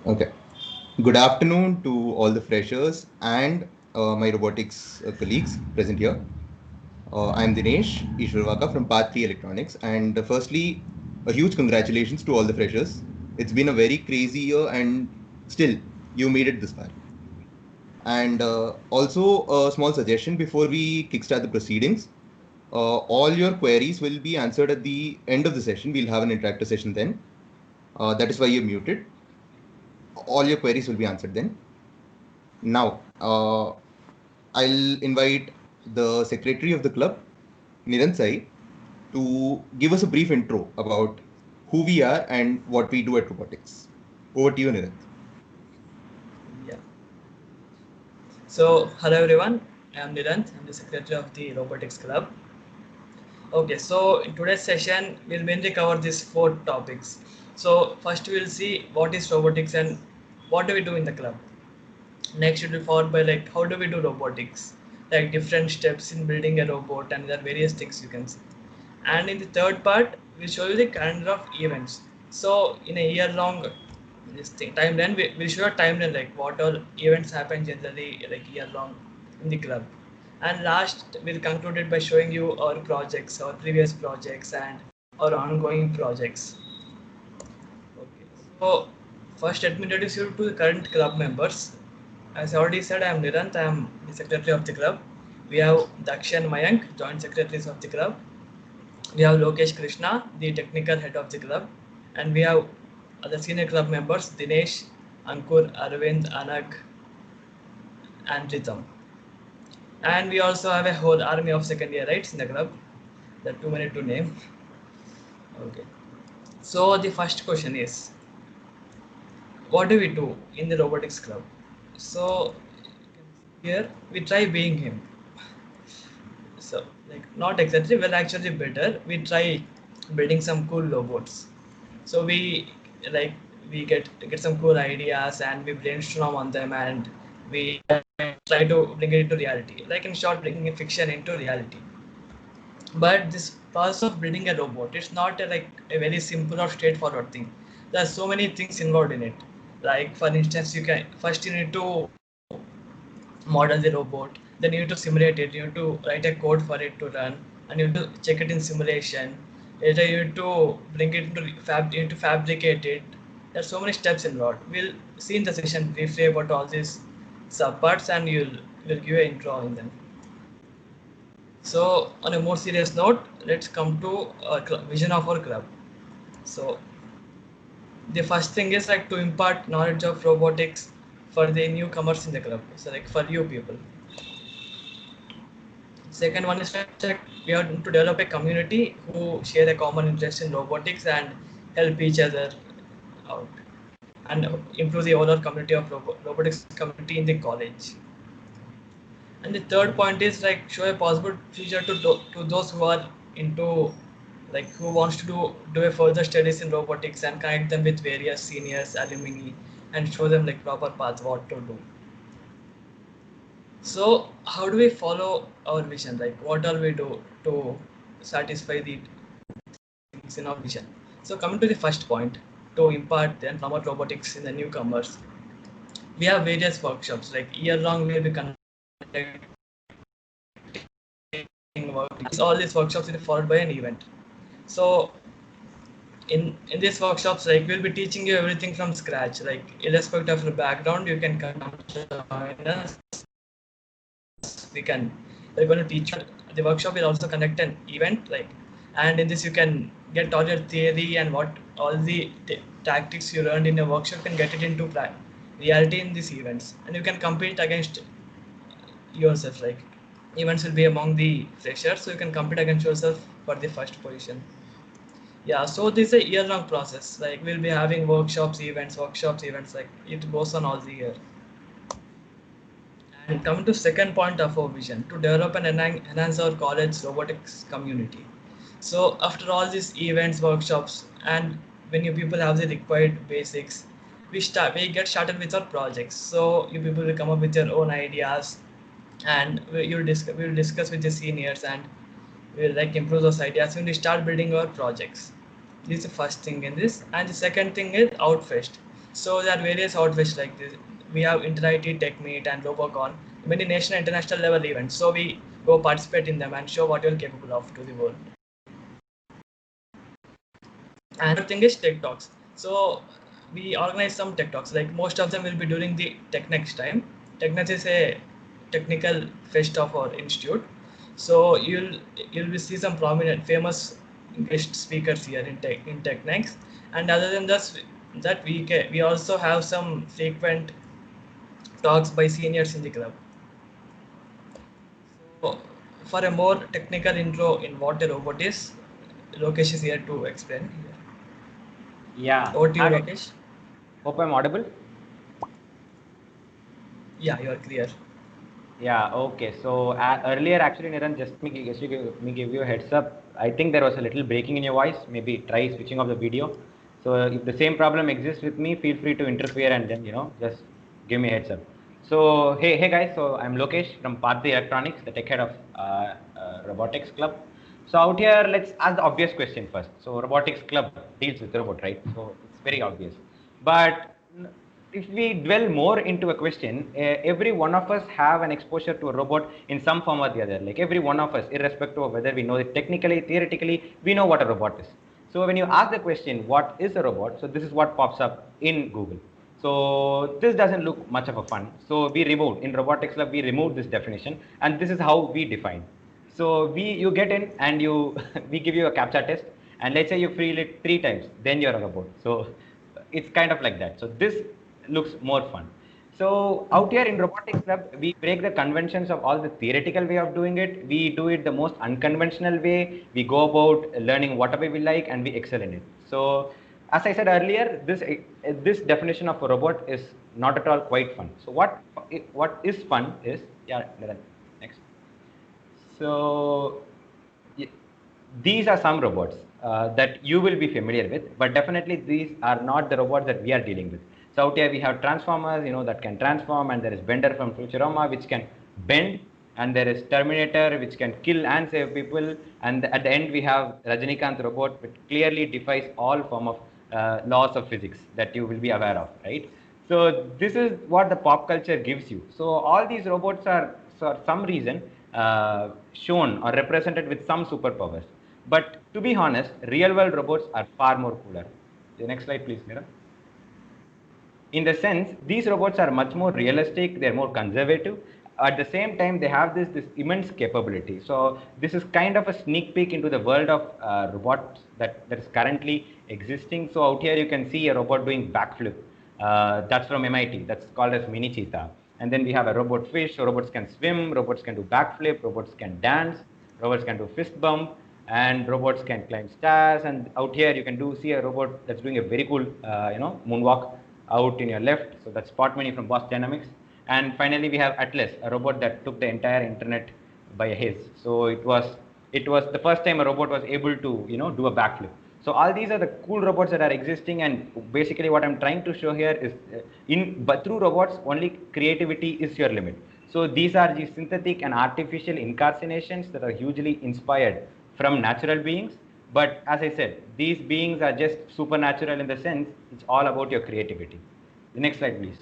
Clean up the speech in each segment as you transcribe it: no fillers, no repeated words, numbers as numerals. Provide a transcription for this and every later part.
Okay. Good afternoon to all the freshers and my robotics colleagues present here. I'm Dinesh Ishwarwaka from Path 3 Electronics. And firstly, a huge congratulations to all the freshers. It's been a very crazy year and still you made it this far. And also a small suggestion before we kickstart the proceedings. All your queries will be answered at the end of the session. We'll have an interactive session then. That is why you're muted. All your queries will be answered then. Now, I'll invite the secretary of the club, Nirant Sai, to give us a brief intro about who we are and what we do at robotics. Over to you, Nirant. Yeah. So, hello everyone. I am Nirant. I'm the secretary of the Robotics Club. Okay, so in today's session, we'll mainly cover these four topics. So, first we'll see what is robotics and what do we do in the club. Next, it will be followed by like how do we do robotics, like different steps in building a robot, and there are various things you can see. And in the third part, we'll show you the calendar of events. So, in a year-long this thing timeline, we'll show a timeline like what all events happen generally like year-long in the club. And last, we'll conclude it by showing you our projects, our previous projects, and our ongoing projects. Okay. So first, let me introduce you to the current club members. As I already said, I am Nirant. I am the secretary of the club. We have Daksha and Mayank, joint secretaries of the club. We have Lokesh Krishna, the technical head of the club, and we have other senior club members Dinesh, Ankur, Arvind, Anag, and Ritam. And we also have a whole army of second year rights in the club. There are too many to name. Okay. So the first question is, what do we do in the robotics club? So here we try being him. So like not exactly well, actually better. We try building some cool robots. So like we get some cool ideas and we brainstorm on them and we try to bring it into reality. Like in short, bringing a fiction into reality. But this process of building a robot, it's not like a very simple or straightforward thing. There are so many things involved in it. Like for instance, you can first you need to model the robot, then you need to simulate it, you need to write a code for it to run, and you need to check it in simulation. Later you need to bring it into you need to fabricate it. There are so many steps involved. We'll see in the session briefly about all these subparts and will give an intro in them. So on a more serious note, let's come to vision of our club. So the first thing is like to impart knowledge of robotics for the newcomers in the club. So like for you people. Second one is like we have to develop a community who share a common interest in robotics and help each other out and improve the overall community of robotics community in the college. And the third point is like show a possible future to those who are into like who wants to do a further studies in robotics and connect them with various seniors, alumni, and show them like proper path what to do. So how do we follow our vision? Like what all we do to satisfy the things in our vision? So coming to the first point, to impart and promote robotics in the newcomers, we have various workshops like year long we'll be conducting workshops. All these workshops will be followed by an event. So in these workshops, like we'll be teaching you everything from scratch. Like irrespective of your background, you can come join us. We're going to teach you. The workshop will also conduct an event, like, and in this you can get all your theory and what all the tactics you learned in a workshop can get it into reality in these events, and you can compete against yourself. Like events will be among the freshers, so you can compete against yourself for the first position. Yeah, so this is a year-long process. Like we'll be having workshops, events. Like it goes on all the year. And coming to second point of our vision, to develop and enhance our college robotics community. So after all these events, workshops, and when you people have the required basics, we get started with our projects. So you people will come up with your own ideas, and we'll discuss with the seniors and we'll like improve those ideas when we start building our projects. This is the first thing in this, and the second thing is Outfest. So there are various outfits like this. We have Inter-IT, TechMeet, and Robocon, many national and international level events. So we go participate in them and show what you're capable of to the world. And third thing is Tech Talks. So we organize some Tech Talks. Like most of them will be during the TechNext time. TechNext is a technical fest of our institute. So you'll see some prominent, famous guest speakers here in TechNext. And other than that we also have some frequent talks by seniors in the club. So for a more technical intro in what a robot is, Lokesh is here to explain. Yeah. Over to you, Hi. Lokesh. Hope I'm audible. Yeah, you are clear. Yeah. Okay. So earlier, actually, Niran, just me give you a heads up. I think there was a little breaking in your voice. Maybe try switching off the video. So if the same problem exists with me, feel free to interfere and then just give me a heads up. So hey guys. So I'm Lokesh from Pathi Electronics, the tech head of robotics club. So out here, let's ask the obvious question first. So robotics club deals with robot, right? So it's very obvious. But if we dwell more into a question, every one of us have an exposure to a robot in some form or the other. Like every one of us, irrespective of whether we know it technically, theoretically, we know what a robot is. So when you ask the question, what is a robot? So this is what pops up in Google. So this doesn't look much of a fun. So we removed in robotics lab, we removed this definition, and this is how we define. So you get in and you we give you a captcha test, and let's say you fail it 3 times, then you're a robot. So it's kind of like that. So this looks more fun. So out here in robotics club, we break the conventions of all the theoretical way of doing it. We do it the most unconventional way. We go about learning whatever we like and we excel in it. So as I said earlier, this definition of a robot is not at all quite fun. So what is fun is, yeah, Niran, next. So these are some robots that you will be familiar with, but definitely these are not the robots that we are dealing with. So out here we have Transformers, that can transform, and there is Bender from Futurama, which can bend, and there is Terminator, which can kill and save people, and at the end we have Rajinikanth robot, which clearly defies all form of laws of physics that you will be aware of, right? So this is what the pop culture gives you. So all these robots are, for some reason, shown or represented with some superpowers. But to be honest, real world robots are far more cooler. The next slide, please, Mira. In the sense, these robots are much more realistic, they're more conservative. At the same time, they have this immense capability. So this is kind of a sneak peek into the world of robots that is currently existing. So out here, you can see a robot doing backflip. That's from MIT. That's called as Mini Cheetah. And then we have a robot fish. So robots can swim, robots can do backflip, robots can dance, robots can do fist bump, and robots can climb stairs. And out here, you can see a robot that's doing a very cool, moonwalk out in your left. So that's Spot Mini from Bosch Dynamics. And finally, we have Atlas, a robot that took the entire internet by a haze. So it was the first time a robot was able to do a backflip. So all these are the cool robots that are existing, and basically what I'm trying to show here is but through robots only creativity is your limit. So these are the synthetic and artificial incarnations that are hugely inspired from natural beings. But as I said, these beings are just supernatural in the sense it's all about your creativity. The next slide, please.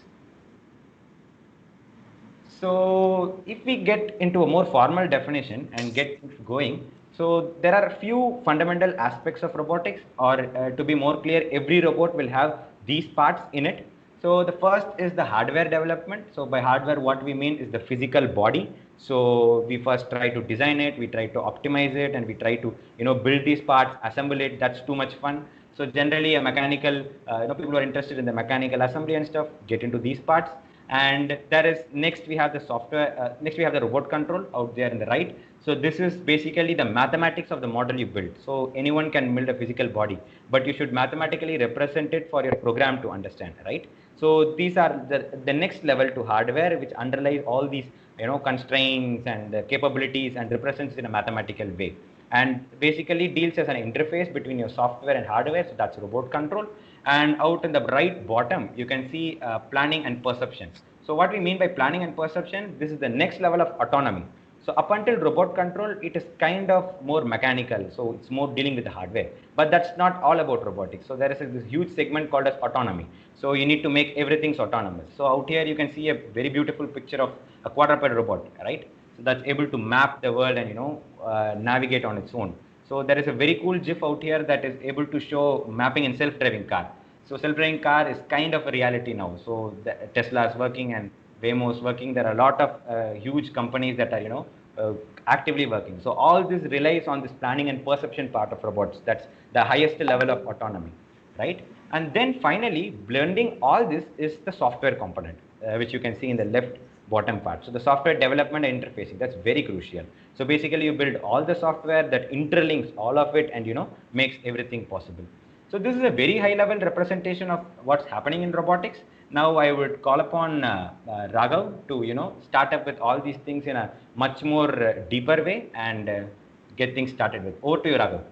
So if we get into a more formal definition and get going, so there are a few fundamental aspects of robotics, or to be more clear, every robot will have these parts in it. So the first is the hardware development. So by hardware, what we mean is the physical body. So we first try to design it, we try to optimize it, and we try to build these parts, assemble it. That's too much fun. So generally, a mechanical, people who are interested in the mechanical assembly and stuff get into these parts. And there is next we have the software, next we have the robot control out there in the right. So this is basically the mathematics of the model you build. So anyone can build a physical body, but you should mathematically represent it for your program to understand, right? So these are the next level to hardware, which underlies all these constraints and capabilities and represents in a mathematical way, and basically deals as an interface between your software and hardware. So that's robot control. And out in the right bottom, you can see planning and perception. So what we mean by planning and perception, this is the next level of autonomy. So up until robot control, it is kind of more mechanical. So it's more dealing with the hardware. But that's not all about robotics. So there is this huge segment called as autonomy. So you need to make everything's autonomous. So out here you can see a very beautiful picture of a quadruped robot, right? So that's able to map the world and navigate on its own. So there is a very cool GIF out here that is able to show mapping in self-driving car. So self-driving car is kind of a reality now. So Tesla is working and Waymo is working. There are a lot of huge companies that are uh, actively working. So all this relies on this planning and perception part of robots. That's the highest level of autonomy, right? And then finally, blending all this is the software component, which you can see in the left bottom part. So the software development and interfacing, that's very crucial. So basically, you build all the software that interlinks all of it and makes everything possible. So this is a very high level representation of what's happening in robotics. Now I would call upon Raghav to start up with all these things in a much more deeper way and get things started with. Over to you, Raghav.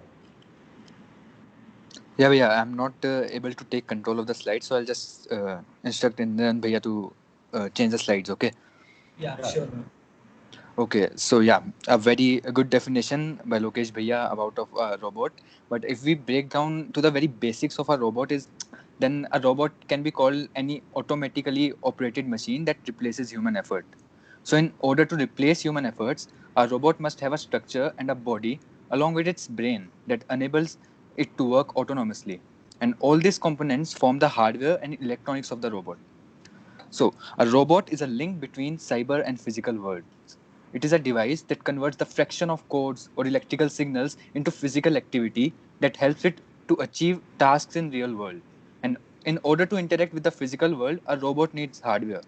Yeah. I'm not able to take control of the slides, so I'll just instruct Indran Bhaiya to change the slides. Okay. Yeah, Sure. sure, man. Okay. So yeah, a very good definition by Lokesh Bhaiya about of a robot. But if we break down to the very basics of a robot, is then a robot can be called any automatically operated machine that replaces human effort. So in order to replace human efforts, a robot must have a structure and a body along with its brain that enables it to work autonomously. And all these components form the hardware and electronics of the robot. So, a robot is a link between cyber and physical worlds. It is a device that converts the fraction of codes or electrical signals into physical activity that helps it to achieve tasks in real world. And in order to interact with the physical world, a robot needs hardware.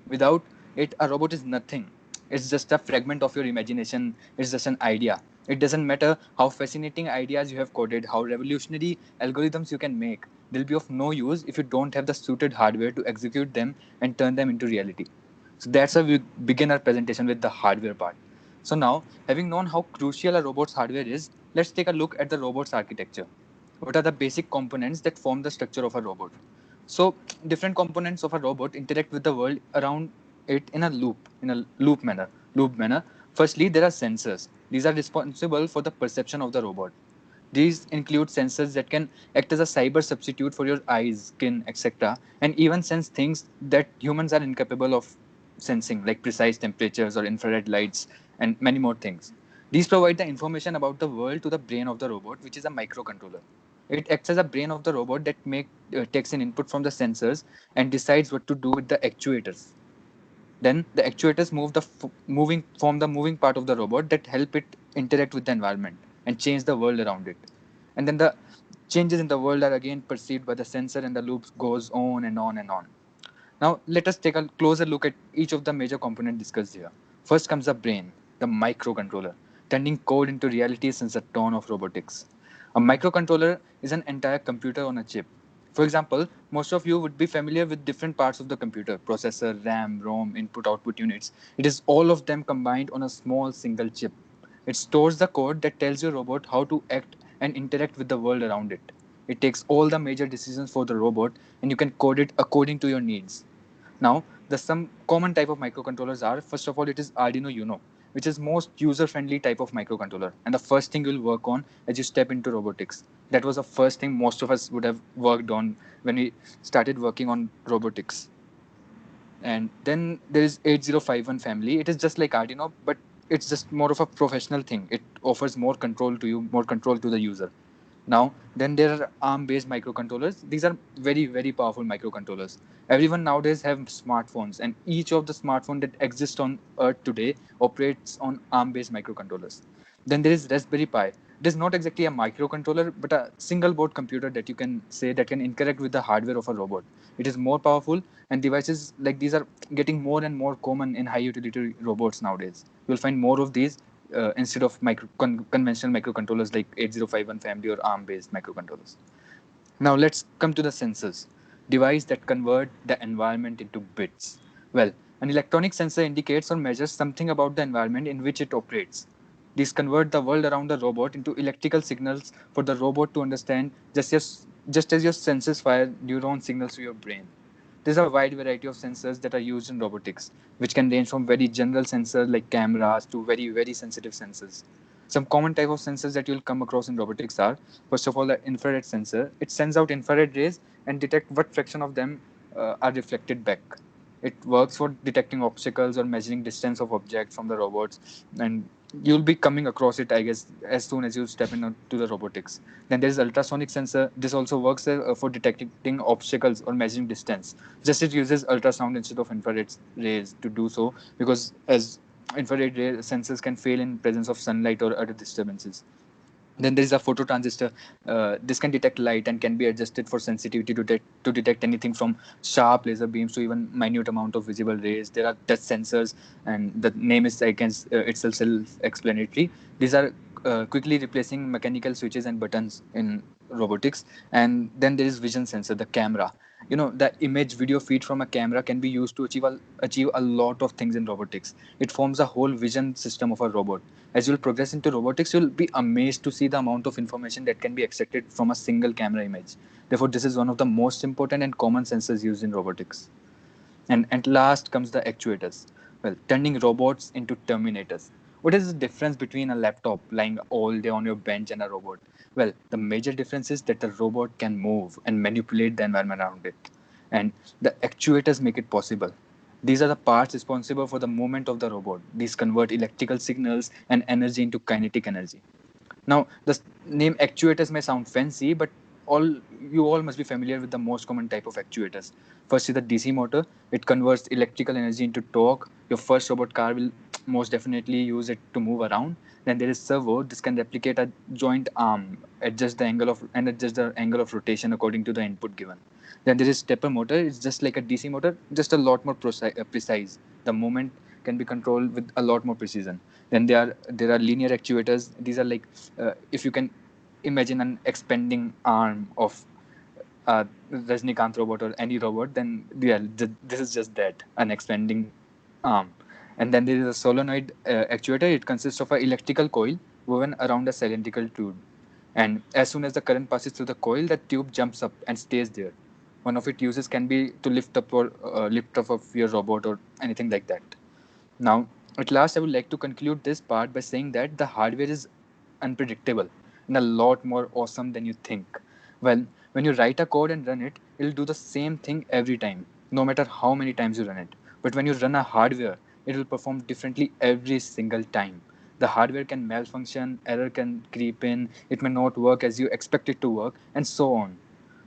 Without it, a robot is nothing. It's just a fragment of your imagination. It's just an idea. It doesn't matter how fascinating ideas you have coded, how revolutionary algorithms you can make. They'll be of no use if you don't have the suited hardware to execute them and turn them into reality. So that's how we begin our presentation with the hardware part. So now, having known how crucial a robot's hardware is, let's take a look at the robot's architecture. What are the basic components that form the structure of a robot? So, different components of a robot interact with the world around it in a loop manner. Firstly, there are sensors. These are responsible for the perception of the robot. These include sensors that can act as a cyber substitute for your eyes, skin, etc., and even sense things that humans are incapable of sensing, like precise temperatures or infrared lights, and many more things. These provide the information about the world to the brain of the robot, which is a microcontroller. It acts as a brain of the robot that takes an input from the sensors and decides what to do with the actuators. Then the actuators form the moving part of the robot that help it interact with the environment and change the world around it. And then the changes in the world are again perceived by the sensor, and the loop goes on and on and on. Now let us take a closer look at each of the major components discussed here. First comes the brain, the microcontroller, turning code into reality since the dawn of robotics. A microcontroller is an entire computer on a chip. For example, most of you would be familiar with different parts of the computer: processor, RAM, ROM, input output units. It is all of them combined on a small single chip. It stores the code that tells your robot how to act and interact with the world around it. It takes all the major decisions for the robot, and you can code it according to your needs. Now, the some common type of microcontrollers are, first of all, it is Arduino Uno, which is most user-friendly type of microcontroller, and the first thing you'll work on as you step into robotics. That was the first thing most of us would have worked on when we started working on robotics. And then there is 8051 family. It is just like Arduino, but it's just more of a professional thing. It offers more control to you, more control to the user. Now, then there are ARM-based microcontrollers. These are very, very powerful microcontrollers. Everyone nowadays have smartphones, and each of the smartphone that exists on Earth today operates on ARM-based microcontrollers. Then there is Raspberry Pi. It is not exactly a microcontroller, but a single board computer that you can say that can interact with the hardware of a robot. It is more powerful, and devices like these are getting more and more common in high utility robots nowadays. You'll find more of these instead of conventional microcontrollers like 8051 family or ARM based microcontrollers. Now let's come to the sensors, device that convert the environment into bits. Well, an electronic sensor indicates or measures something about the environment in which it operates. These convert the world around the robot into electrical signals for the robot to understand, just as your senses fire neuron signals to your brain. There's a wide variety of sensors that are used in robotics, which can range from very general sensors like cameras to very, very sensitive sensors. Some common type of sensors that you'll come across in robotics are, first of all, the infrared sensor. It sends out infrared rays and detect what fraction of them are reflected back. It works for detecting obstacles or measuring distance of objects from the robots, and you'll be coming across it, I guess, as soon as you step into the robotics. Then there is ultrasonic sensor. This also works for detecting obstacles or measuring distance. Just it uses ultrasound instead of infrared rays to do so, because as infrared ray sensors can fail in presence of sunlight or other disturbances. Then there is a phototransistor. This can detect light and can be adjusted for sensitivity to detect anything from sharp laser beams to even minute amount of visible rays. There are touch sensors, and the name is, I guess, itself self-explanatory. These are quickly replacing mechanical switches and buttons in robotics. And then there is vision sensor, the camera. The image video feed from a camera can be used to achieve a lot of things in robotics. It forms a whole vision system of a robot. As you'll progress into robotics, you'll be amazed to see the amount of information that can be extracted from a single camera image. Therefore, this is one of the most important and common sensors used in robotics. And at last comes the actuators. Well, turning robots into terminators. What is the difference between a laptop lying all day on your bench and a robot? Well, the major difference is that the robot can move and manipulate the environment around it. And the actuators make it possible. These are the parts responsible for the movement of the robot. These convert electrical signals and energy into kinetic energy. Now, the name actuators may sound fancy, but all you all must be familiar with the most common type of actuators. First is the DC motor. It converts electrical energy into torque. Your first robot car will most definitely use it to move around. Then there is servo. This can replicate a joint arm, adjust the angle of rotation according to the input given. Then there is stepper motor. It's just like a DC motor, just a lot more precise. The movement can be controlled with a lot more precision. Then there are linear actuators. These are like, if you can imagine an expanding arm of Rajnikant robot or any robot, then yeah, this is just that, an expanding arm. And then there is a solenoid actuator. It consists of an electrical coil woven around a cylindrical tube. And as soon as the current passes through the coil, the tube jumps up and stays there. One of its uses can be to lift up of your robot or anything like that. Now, at last, I would like to conclude this part by saying that the hardware is unpredictable and a lot more awesome than you think. Well, when you write a code and run it, it'll do the same thing every time, no matter how many times you run it. But when you run a hardware, it will perform differently every single time. The hardware can malfunction, error can creep in, it may not work as you expect it to work, and so on.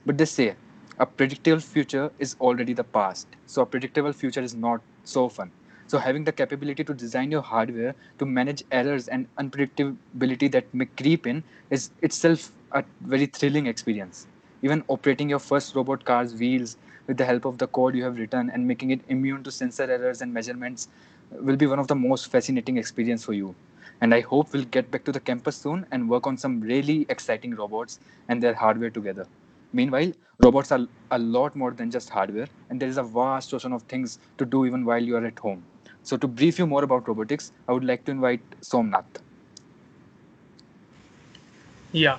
But they say a predictable future is already the past, so a predictable future is not so fun. So having the capability to design your hardware to manage errors and unpredictability that may creep in is itself a very thrilling experience. Even operating your first robot car's wheels with the help of the code you have written and making it immune to sensor errors and measurements will be one of the most fascinating experience for you. And I hope we'll get back to the campus soon and work on some really exciting robots and their hardware together. Meanwhile, robots are a lot more than just hardware, and there is a vast ocean of things to do even while you are at home. So, to brief you more about robotics, I would like to invite Somnath. Yeah,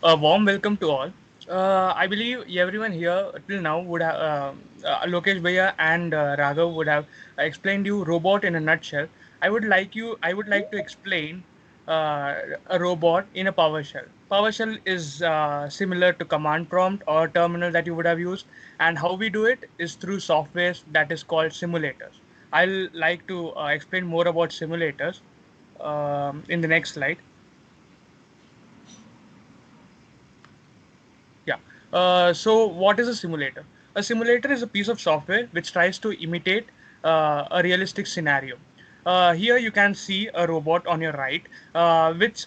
a warm welcome to all. I believe everyone here till now would have Lokesh Bhaiya and Raghav would have explained you robot in a nutshell. I would like to explain a robot in a PowerShell. PowerShell is similar to command prompt or terminal that you would have used, and how we do it is through softwares that is called simulators. I'll like to explain more about simulators in the next slide. Yeah. So, what is a simulator? A simulator is a piece of software which tries to imitate a realistic scenario. Here you can see a robot on your right, which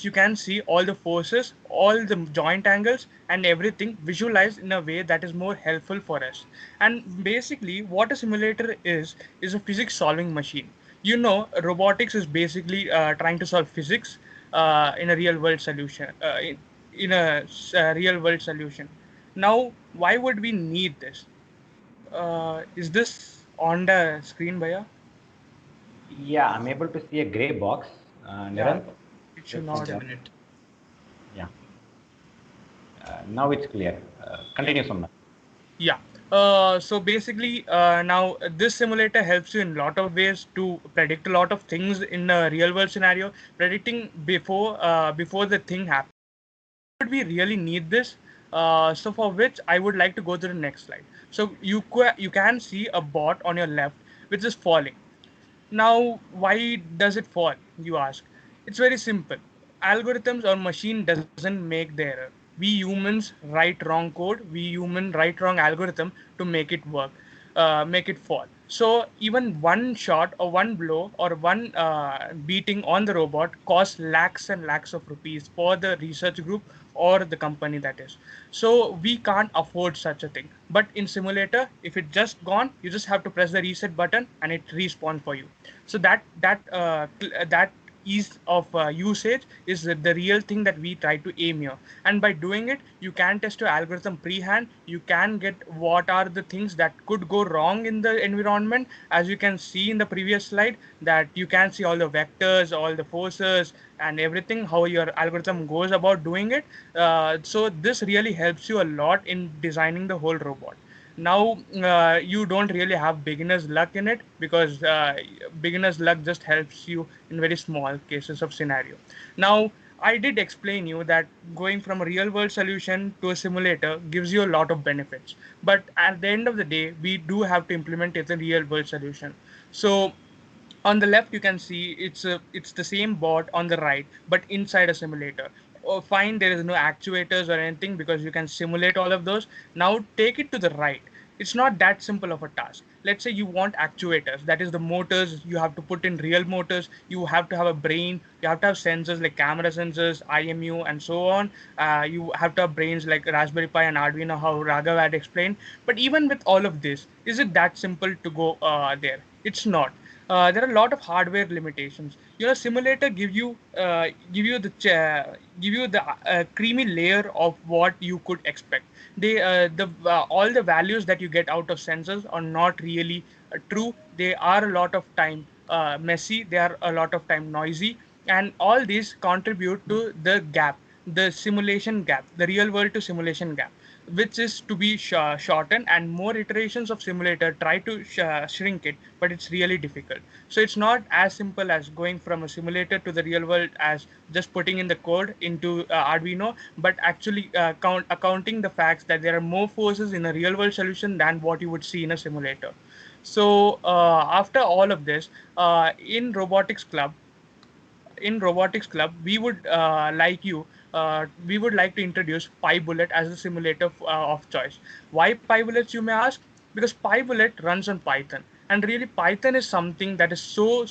you can see all the forces, all the joint angles, and everything visualized in a way that is more helpful for us. And basically, what a simulator is a physics solving machine. Robotics is basically trying to solve physics in a real world solution. In a real world solution. Now, why would we need this? Is this on the screen, Bhaiya? Yeah, I'm able to see a gray box. Yeah, Nirant, it should just not. one Just a second. minute. Yeah, now it's clear. Yeah. Continue, Somnath. Yeah. So basically, now this simulator helps you in a lot of ways to predict a lot of things in a real world scenario, predicting before the thing happens. Would we really need this? So for which I would like to go to the next slide. So you can see a bot on your left which is falling. Now, why does it fall? You ask. It's very simple. Algorithms or machine doesn't make the error. We humans write wrong code. We human write wrong algorithm to make it work, make it fall. So even one shot or one blow or one beating on the robot costs lakhs and lakhs of rupees for the research group or the company that is. So we can't afford such a thing. But in simulator, if it just gone, you just have to press the reset button and it respawns for you. So that ease of usage is the real thing that we try to aim here. And by doing it, you can test your algorithm pre-hand. You can get what are the things that could go wrong in the environment. As you can see in the previous slide, that you can see all the vectors, all the forces, and everything, how your algorithm goes about doing it. So this really helps you a lot in designing the whole robot. Now you don't really have beginner's luck in it, because beginner's luck just helps you in very small cases of scenario. Now I did explain you that going from a real world solution to a simulator gives you a lot of benefits, but at the end of the day we do have to implement it in a real world solution. So on the left you can see it's the same bot on the right, but inside a simulator. Oh, fine, there is no actuators or anything because you can simulate all of those. Now take it to the right. It's not that simple of a task. Let's say you want actuators, that is the motors. You have to put in real motors, you have to have a brain, you have to have sensors like camera sensors, IMU, and so on. You have to have brains like Raspberry Pi and Arduino, how Raghav had explained. But even with all of this, is it that simple to go there? It's not. There are a lot of hardware limitations. Simulator give you the creamy layer of what you could expect. They the All the values that you get out of sensors are not really true. They are a lot of time messy. They are a lot of time noisy, and all these contribute to the gap, the simulation gap, the real world to simulation gap, which is to be shortened, and more iterations of simulator try to shrink it, but it's really difficult. So it's not as simple as going from a simulator to the real world as just putting in the code into Arduino, but actually accounting the facts that there are more forces in a real world solution than what you would see in a simulator. So after all of this, in robotics club we would like to introduce PyBullet as a simulator of choice. Why PyBullets, you may ask? Because PyBullet runs on Python, and really Python is something that is so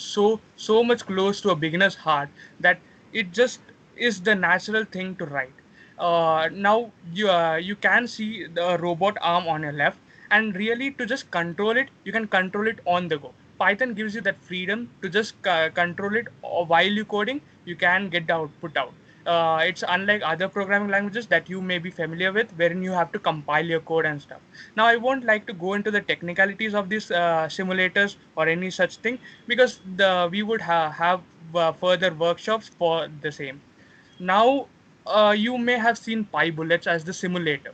much close to a beginner's heart that it just is the natural thing to write. Now you can see the robot arm on your left, and really to just control it, you can control it on the go. Python gives you that freedom to just control it while you coding. You can get the output out. It's unlike other programming languages that you may be familiar with, wherein you have to compile your code and stuff. Now, I won't like to go into the technicalities of these simulators or any such thing, because we would have further workshops for the same. Now, you may have seen PyBullets as the simulator.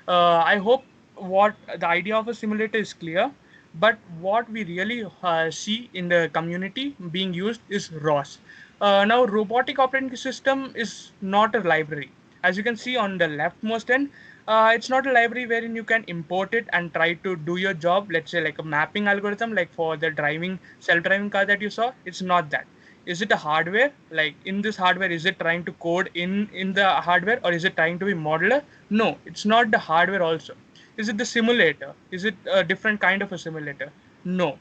I hope what the idea of a simulator is clear, but what we really see in the community being used is ROS. Now, robotic operating system is not a library. As you can see on the leftmost end, it's not a library wherein you can import it and try to do your job. Let's say like a mapping algorithm, like for the self-driving car that you saw. It's not that. Is it a hardware? Like in this hardware, is it trying to code in the hardware, or is it trying to be modular? No, it's not the hardware also. Is it the simulator? Is it a different kind of a simulator? No.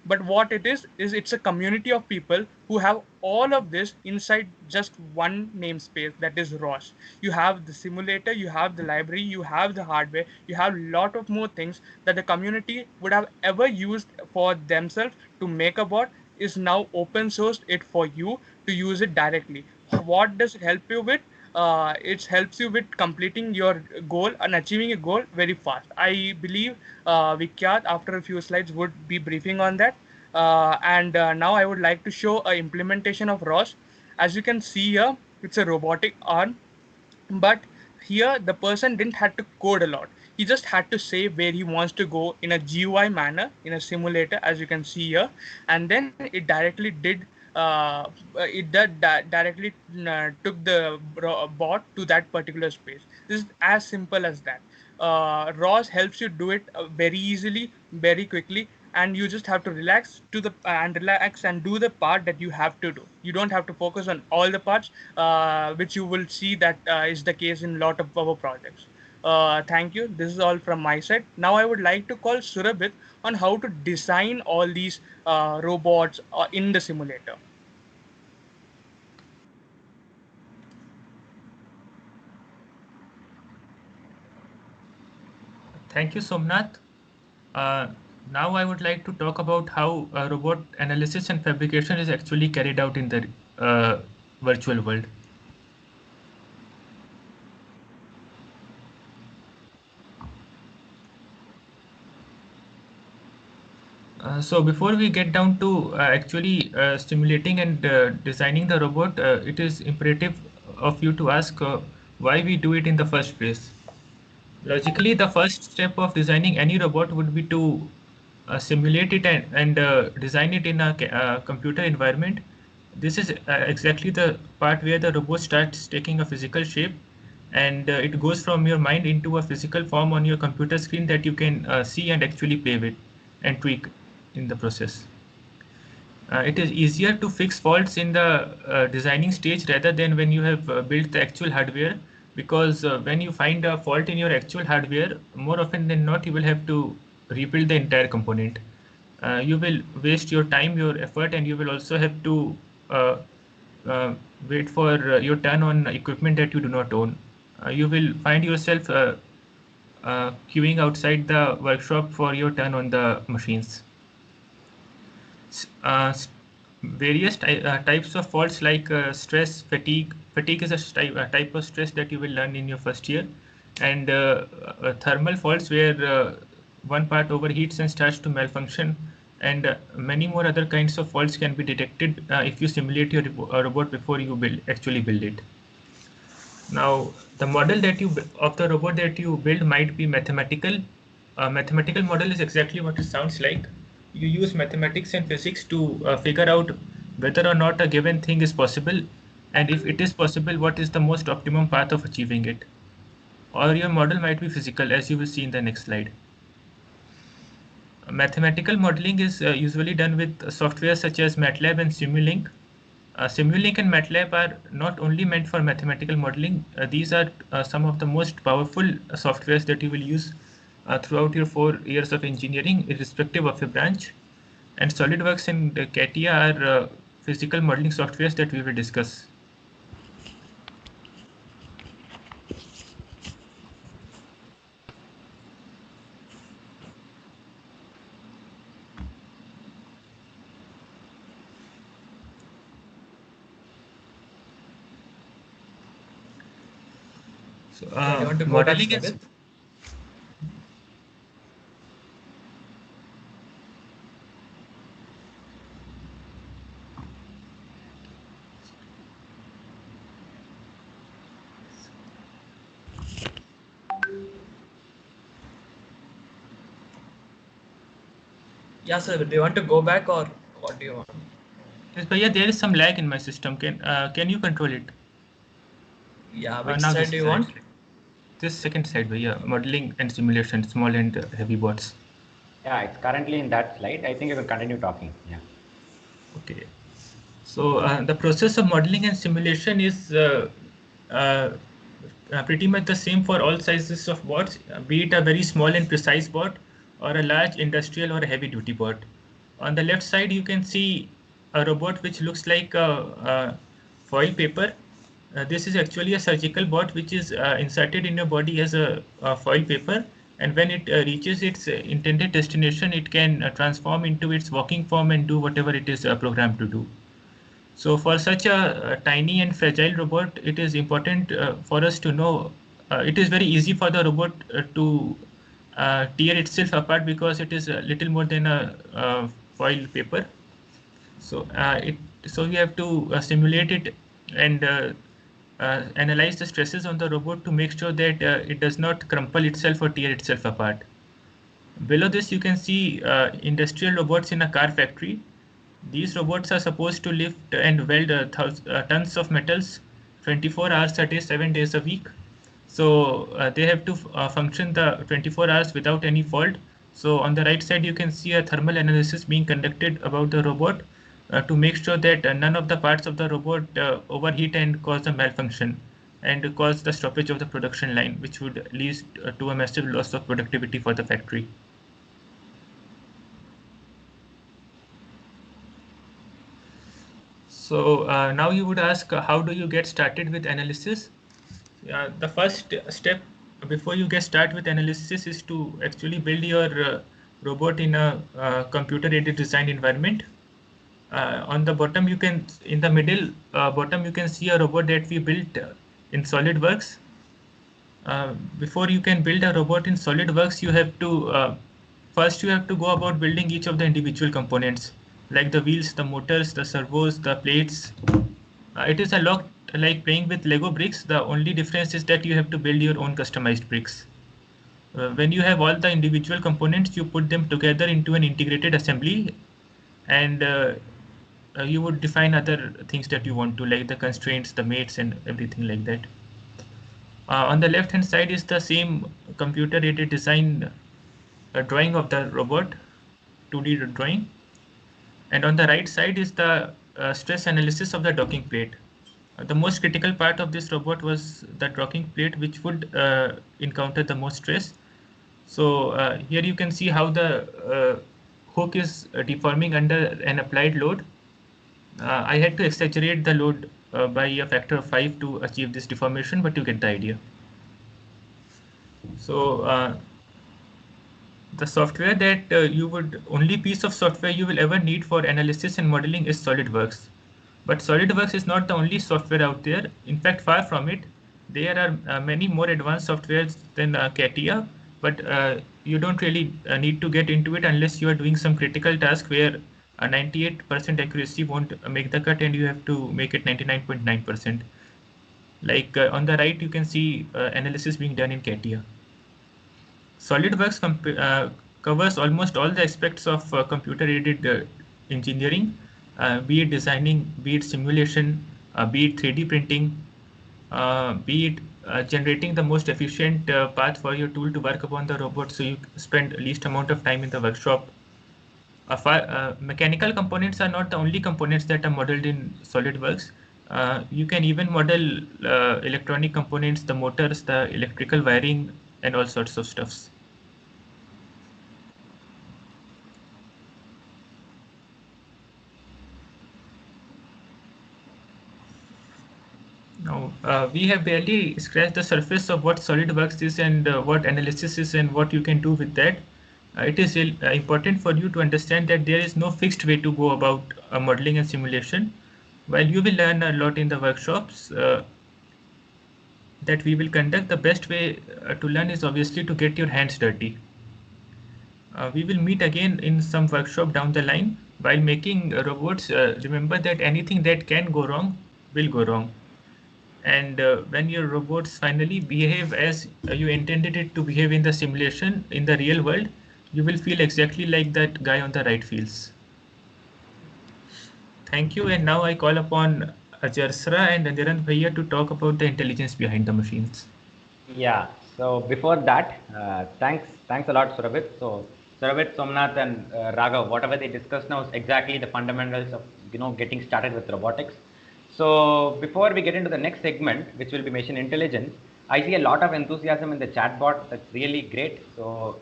But what it is it's a community of people who have all of this inside just one namespace, that is ROS. You have the simulator, you have the library, you have the hardware, you have a lot of more things that the community would have ever used for themselves to make a bot, is now open sourced it for you to use it directly. What does it help you with? It helps you with completing your goal and achieving a goal very fast. I believe Vikyat, after a few slides, would be briefing on that. And now I would like to show a implementation of ROS. As you can see here, it's a robotic arm, but here the person didn't have to code a lot. he just had to say where he wants to go in a GUI manner in a simulator, as you can see here, and then it directly did directly took the bot to that particular space. This is as simple as that. ROS helps you do it very easily, very quickly, and you just have to relax and do the part that you have to do. You don't have to focus on all the parts, which you will see that is the case in a lot of our projects. Thank you. This is all from my side. Now I would like to call Surabhit on how to design all these robots in the simulator. Thank you, Somnath. Now I would like to talk about how robot analysis and fabrication is actually carried out in the virtual world. So before we get down to actually simulating and designing the robot, it is imperative of you to ask why we do it in the first place. Logically, the first step of designing any robot would be to simulate it and design it in a computer environment. This is exactly the part where the robot starts taking a physical shape, and it goes from your mind into a physical form on your computer screen that you can see and actually play with and tweak in the process. It is easier to fix faults in the designing stage rather than when you have built the actual hardware, because when you find a fault in your actual hardware, more often than not, you will have to rebuild the entire component. You will waste your time, your effort, and you will also have to wait for your turn on equipment that you do not own. You will find yourself queuing outside the workshop for your turn on the machines. Various types of faults like stress, fatigue. Fatigue is a type of stress that you will learn in your first year, and thermal faults where one part overheats and starts to malfunction, and many more other kinds of faults can be detected if you simulate your robot before you actually build it. Now, the model of the robot that you build might be mathematical. A mathematical model is exactly what it sounds like. You use mathematics and physics to figure out whether or not a given thing is possible, and if it is possible, what is the most optimum path of achieving it. Or your model might be physical, as you will see in the next slide. Mathematical modeling is usually done with software such as MATLAB and Simulink. Simulink and MATLAB are not only meant for mathematical modeling, these are some of the most powerful softwares that you will use throughout your 4 years of engineering, irrespective of your branch. And SolidWorks and CATIA are physical modeling softwares that we will discuss. So, You want to go modeling back, is. Sumit? Yeah, sir. Do you want to go back or what do you want? Yes, but yeah, there is some lag in my system. Can you control it? Yeah, which Now side this do you side. want? This second side, yeah, modeling and simulation, small and heavy bots. Yeah, it's currently in that slide. I think you can continue talking. Yeah. Okay. So the process of modeling and simulation is pretty much the same for all sizes of bots, be it a very small and precise bot or a large industrial or a heavy duty bot. On the left side, you can see a robot which looks like a foil paper. This is actually a surgical bot which is inserted in your body as a foil paper, and when it reaches its intended destination, it can transform into its walking form and do whatever it is programmed to do. So for such a tiny and fragile robot, it is important for us to know. It is very easy for the robot to tear itself apart because it is a little more than a foil paper. So so we have to simulate it and analyze the stresses on the robot to make sure that it does not crumple itself or tear itself apart. Below this, you can see industrial robots in a car factory. These robots are supposed to lift and weld tons of metals 24 hours a day, 7 days a week. So they have to function the 24 hours without any fault. So on the right side, you can see a thermal analysis being conducted about the robot to make sure that none of the parts of the robot overheat and cause a malfunction and cause the stoppage of the production line, which would lead to a massive loss of productivity for the factory. So now you would ask, how do you get started with analysis? The first step before you get started with analysis is to actually build your robot in a computer-aided design environment. On the bottom, in the middle bottom, you can see a robot that we built in SolidWorks. Before you can build a robot in SolidWorks, you have to first you have to go about building each of the individual components, like the wheels, the motors, the servos, the plates. It is a lot like playing with Lego bricks. The only difference is that you have to build your own customized bricks. When you have all the individual components, you put them together into an integrated assembly, and you would define other things that you want to, like the constraints, the mates, and everything like that. On the left hand side is the same computer-aided design drawing of the robot, 2D drawing. And on the right side is the stress analysis of the docking plate. The most critical part of this robot was the docking plate, which would encounter the most stress. So here you can see how the hook is deforming under an applied load. I had to exaggerate the load by a factor of 5 to achieve this deformation, but you get the idea. So the software that only piece of software you will ever need for analysis and modeling is SolidWorks. But SolidWorks is not the only software out there. In fact, far from it. There are many more advanced softwares than CATIA, but you don't really need to get into it unless you are doing some critical task where 98% accuracy won't make the cut and you have to make it 99.9%. Like on the right, you can see analysis being done in CATIA. SolidWorks covers almost all the aspects of computer-aided engineering, be it designing, be it simulation, be it 3D printing, be it generating the most efficient path for your tool to work upon the robot so you spend least amount of time in the workshop. Mechanical components are not the only components that are modeled in SolidWorks. You can even model electronic components, the motors, the electrical wiring, and all sorts of stuffs. Now, we have barely scratched the surface of what SolidWorks is and what analysis is and what you can do with that. It is important for you to understand that there is no fixed way to go about modeling and simulation. While you will learn a lot in the workshops that we will conduct, the best way to learn is obviously to get your hands dirty. We will meet again in some workshop down the line. While making robots, remember that anything that can go wrong will go wrong. And when your robots finally behave as you intended it to behave in the simulation, in the real world, you will feel exactly like that guy on the right feels. Thank you. And now I call upon Ajarsra and Nirant Bhaiya to talk about the intelligence behind the machines. Yeah. So before that, thanks a lot, Surabhit. So Surabhit, Somnath, and Raghav, whatever they discussed now is exactly the fundamentals of getting started with robotics. So before we get into the next segment, which will be machine intelligence, I see a lot of enthusiasm in the chat bot. That's really great. So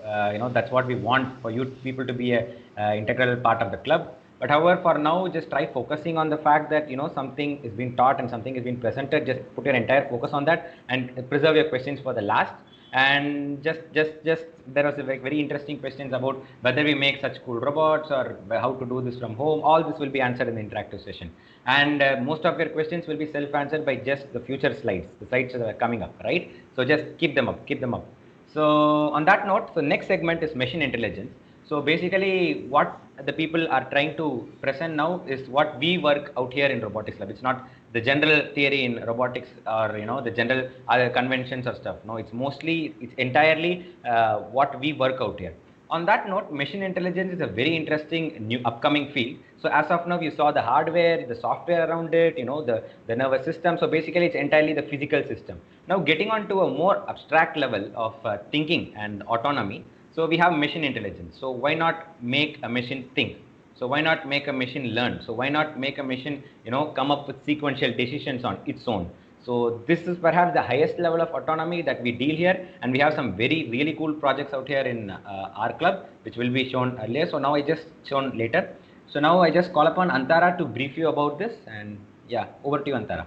that's what we want for you people to be a integral part of the club. But however, for now, just try focusing on the fact that something is being taught and something is being presented. Just put your entire focus on that and preserve your questions for the last. And just there was a very interesting questions about whether we make such cool robots or how to do this from home. All this will be answered in the interactive session. And most of your questions will be self-answered by just the future slides, the slides that are coming up, right? So just keep them up. So on that note, the next segment is machine intelligence. So basically, what the people are trying to present now is what we work out here in robotics lab. It's not the general theory in robotics or the general other conventions or stuff. No, it's entirely what we work out here. On that note, machine intelligence is a very interesting new upcoming field. So as of now, you saw the hardware, the software around it, the nervous system. So basically, it's entirely the physical system. Now, getting on to a more abstract level of thinking and autonomy. So we have machine intelligence. So why not make a machine think? So why not make a machine learn? So why not make a machine, come up with sequential decisions on its own? So this is perhaps the highest level of autonomy that we deal here, and we have some really cool projects out here in our club, which will be shown earlier. So now I just shown later. So now I just call upon Antara to brief you about this, and yeah, over to you, Antara.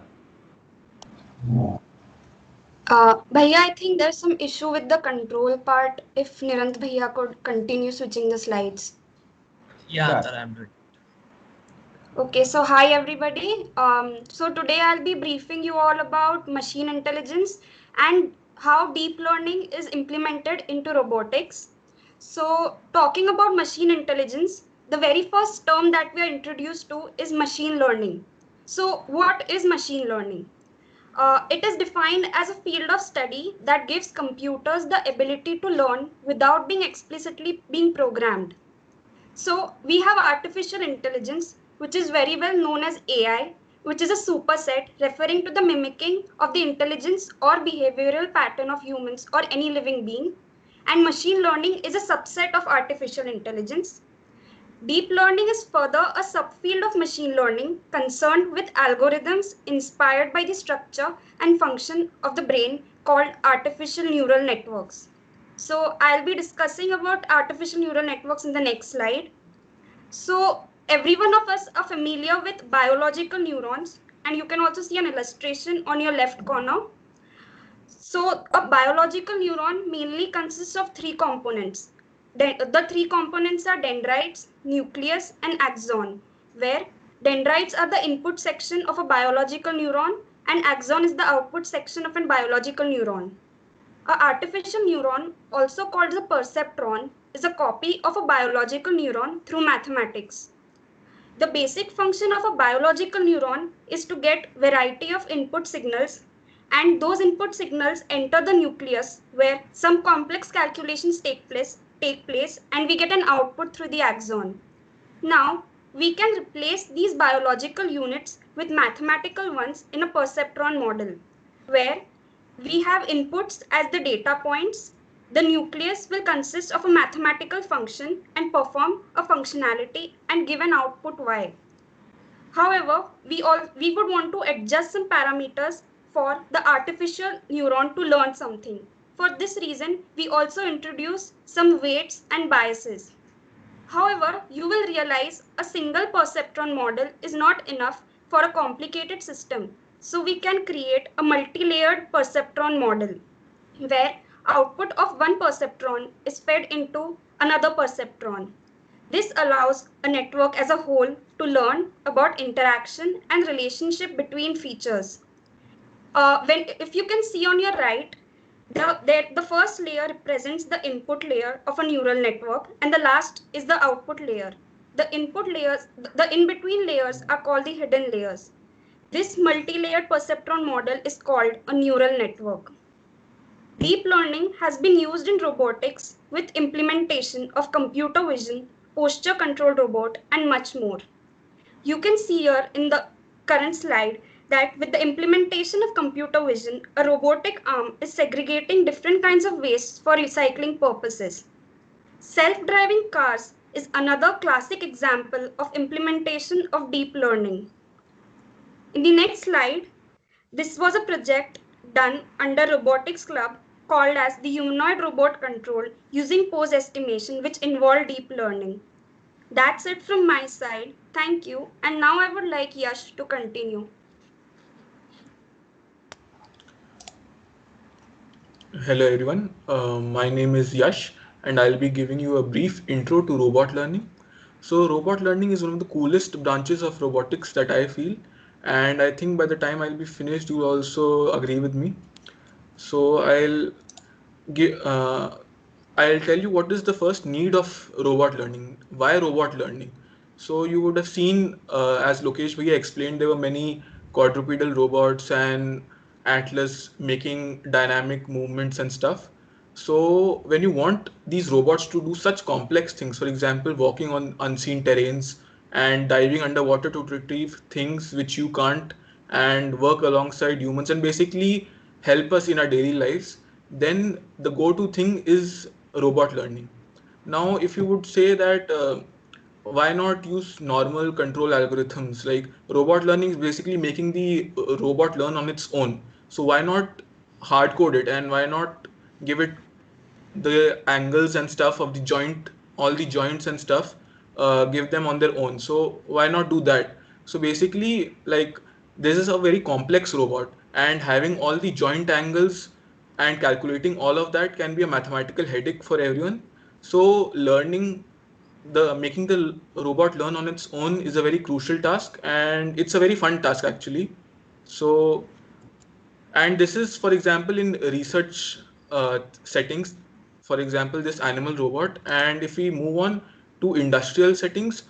Bhaiya, I think there's some issue with the control part. If Nirant Bhaiya could continue switching the slides. Yeah, Sure. Antara, I'm doing. Okay, so hi everybody. So today I'll be briefing you all about machine intelligence and how deep learning is implemented into robotics. So talking about machine intelligence, the very first term that we are introduced to is machine learning. So what is machine learning? It is defined as a field of study that gives computers the ability to learn without being explicitly being programmed. So we have artificial intelligence, which is very well known as AI, which is a superset referring to the mimicking of the intelligence or behavioral pattern of humans or any living being. And machine learning is a subset of artificial intelligence. Deep learning is further a subfield of machine learning concerned with algorithms inspired by the structure and function of the brain called artificial neural networks. So I'll be discussing about artificial neural networks in the next slide. So every one of us are familiar with biological neurons, and you can also see an illustration on your left corner. So a biological neuron mainly consists of three components. The three components are dendrites, nucleus, and axon, where dendrites are the input section of a biological neuron and axon is the output section of a biological neuron. An artificial neuron, also called a perceptron, is a copy of a biological neuron through mathematics. The basic function of a biological neuron is to get variety of input signals, and those input signals enter the nucleus where some complex calculations take place and we get an output through the axon. Now, we can replace these biological units with mathematical ones in a perceptron model, where we have inputs as the data points. The nucleus will consist of a mathematical function and perform a functionality and give an output y. However, we would want to adjust some parameters for the artificial neuron to learn something. For this reason, we also introduce some weights and biases. However, you will realize a single perceptron model is not enough for a complicated system. So we can create a multi-layered perceptron model where output of one perceptron is fed into another perceptron. This allows a network as a whole to learn about interaction and relationship between features. If you can see on your right, the first layer represents the input layer of a neural network and the last is the output layer. The input layers, the in-between layers are called the hidden layers. This multi-layered perceptron model is called a neural network. Deep learning has been used in robotics with implementation of computer vision, posture control robot, and much more. You can see here in the current slide that with the implementation of computer vision, a robotic arm is segregating different kinds of waste for recycling purposes. Self-driving cars is another classic example of implementation of deep learning. In the next slide, this was a project done under Robotics Club called as the Humanoid Robot Control using pose estimation, which involved deep learning. That's it from my side. Thank you. And now I would like Yash to continue. Hello everyone, my name is Yash and I'll be giving you a brief intro to robot learning. So robot learning is one of the coolest branches of robotics that I feel, and I think by the time I'll be finished you'll also agree with me. So give I'll tell you what is the first need of robot learning. Why robot learning? So you would have seen, as Lokesh Bhaiya explained, there were many quadrupedal robots and Atlas making dynamic movements and stuff. So when you want these robots to do such complex things, for example, walking on unseen terrains and diving underwater to retrieve things which you can't, and work alongside humans and basically help us in our daily lives, then the go-to thing is robot learning. Now, if you would say that why not use normal control algorithms? Like robot learning is basically making the robot learn on its own. So why not hard code it, and why not give it the angles and stuff of the joint, all the joints and stuff, give them on their own. So why not do that? So basically, like, this is a very complex robot, and having all the joint angles and calculating all of that can be a mathematical headache for everyone. So learning the making the robot learn on its own is a very crucial task, and it's a very fun task actually. So, and this is, for example, in research settings, for example, this animal robot. And if we move on to industrial settings,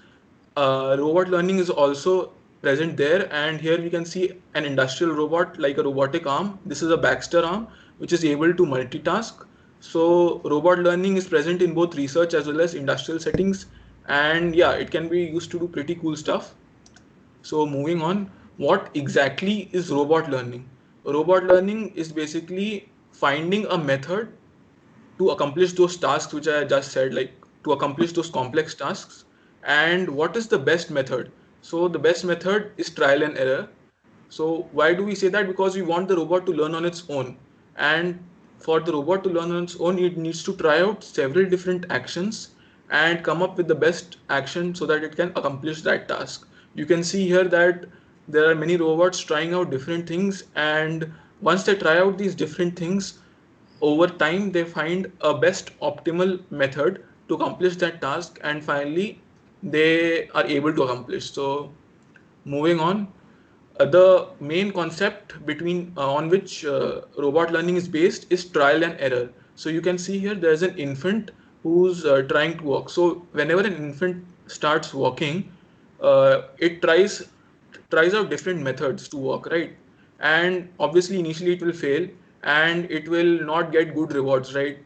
robot learning is also present there. And here we can see an industrial robot like a robotic arm. This is a Baxter arm which is able to multitask. So robot learning is present in both research as well as industrial settings, and yeah, it can be used to do pretty cool stuff. So moving on, what exactly is robot learning? Robot learning is basically finding a method to accomplish those tasks which I just said, like to accomplish those complex tasks. And what is the best method? So the best method is trial and error. So why do we say that? Because we want the robot to learn on its own. And for the robot to learn on its own, it needs to try out several different actions and come up with the best action so that it can accomplish that task. You can see here that there are many robots trying out different things, and once they try out these different things, over time they find a best optimal method to accomplish that task, and finally they are able to accomplish. So moving on, the main concept between on which robot learning is based is trial and error. So you can see here there's an infant who's trying to walk. So whenever an infant starts walking, it tries out different methods to walk, right? And obviously initially it will fail, and it will not get good rewards, right?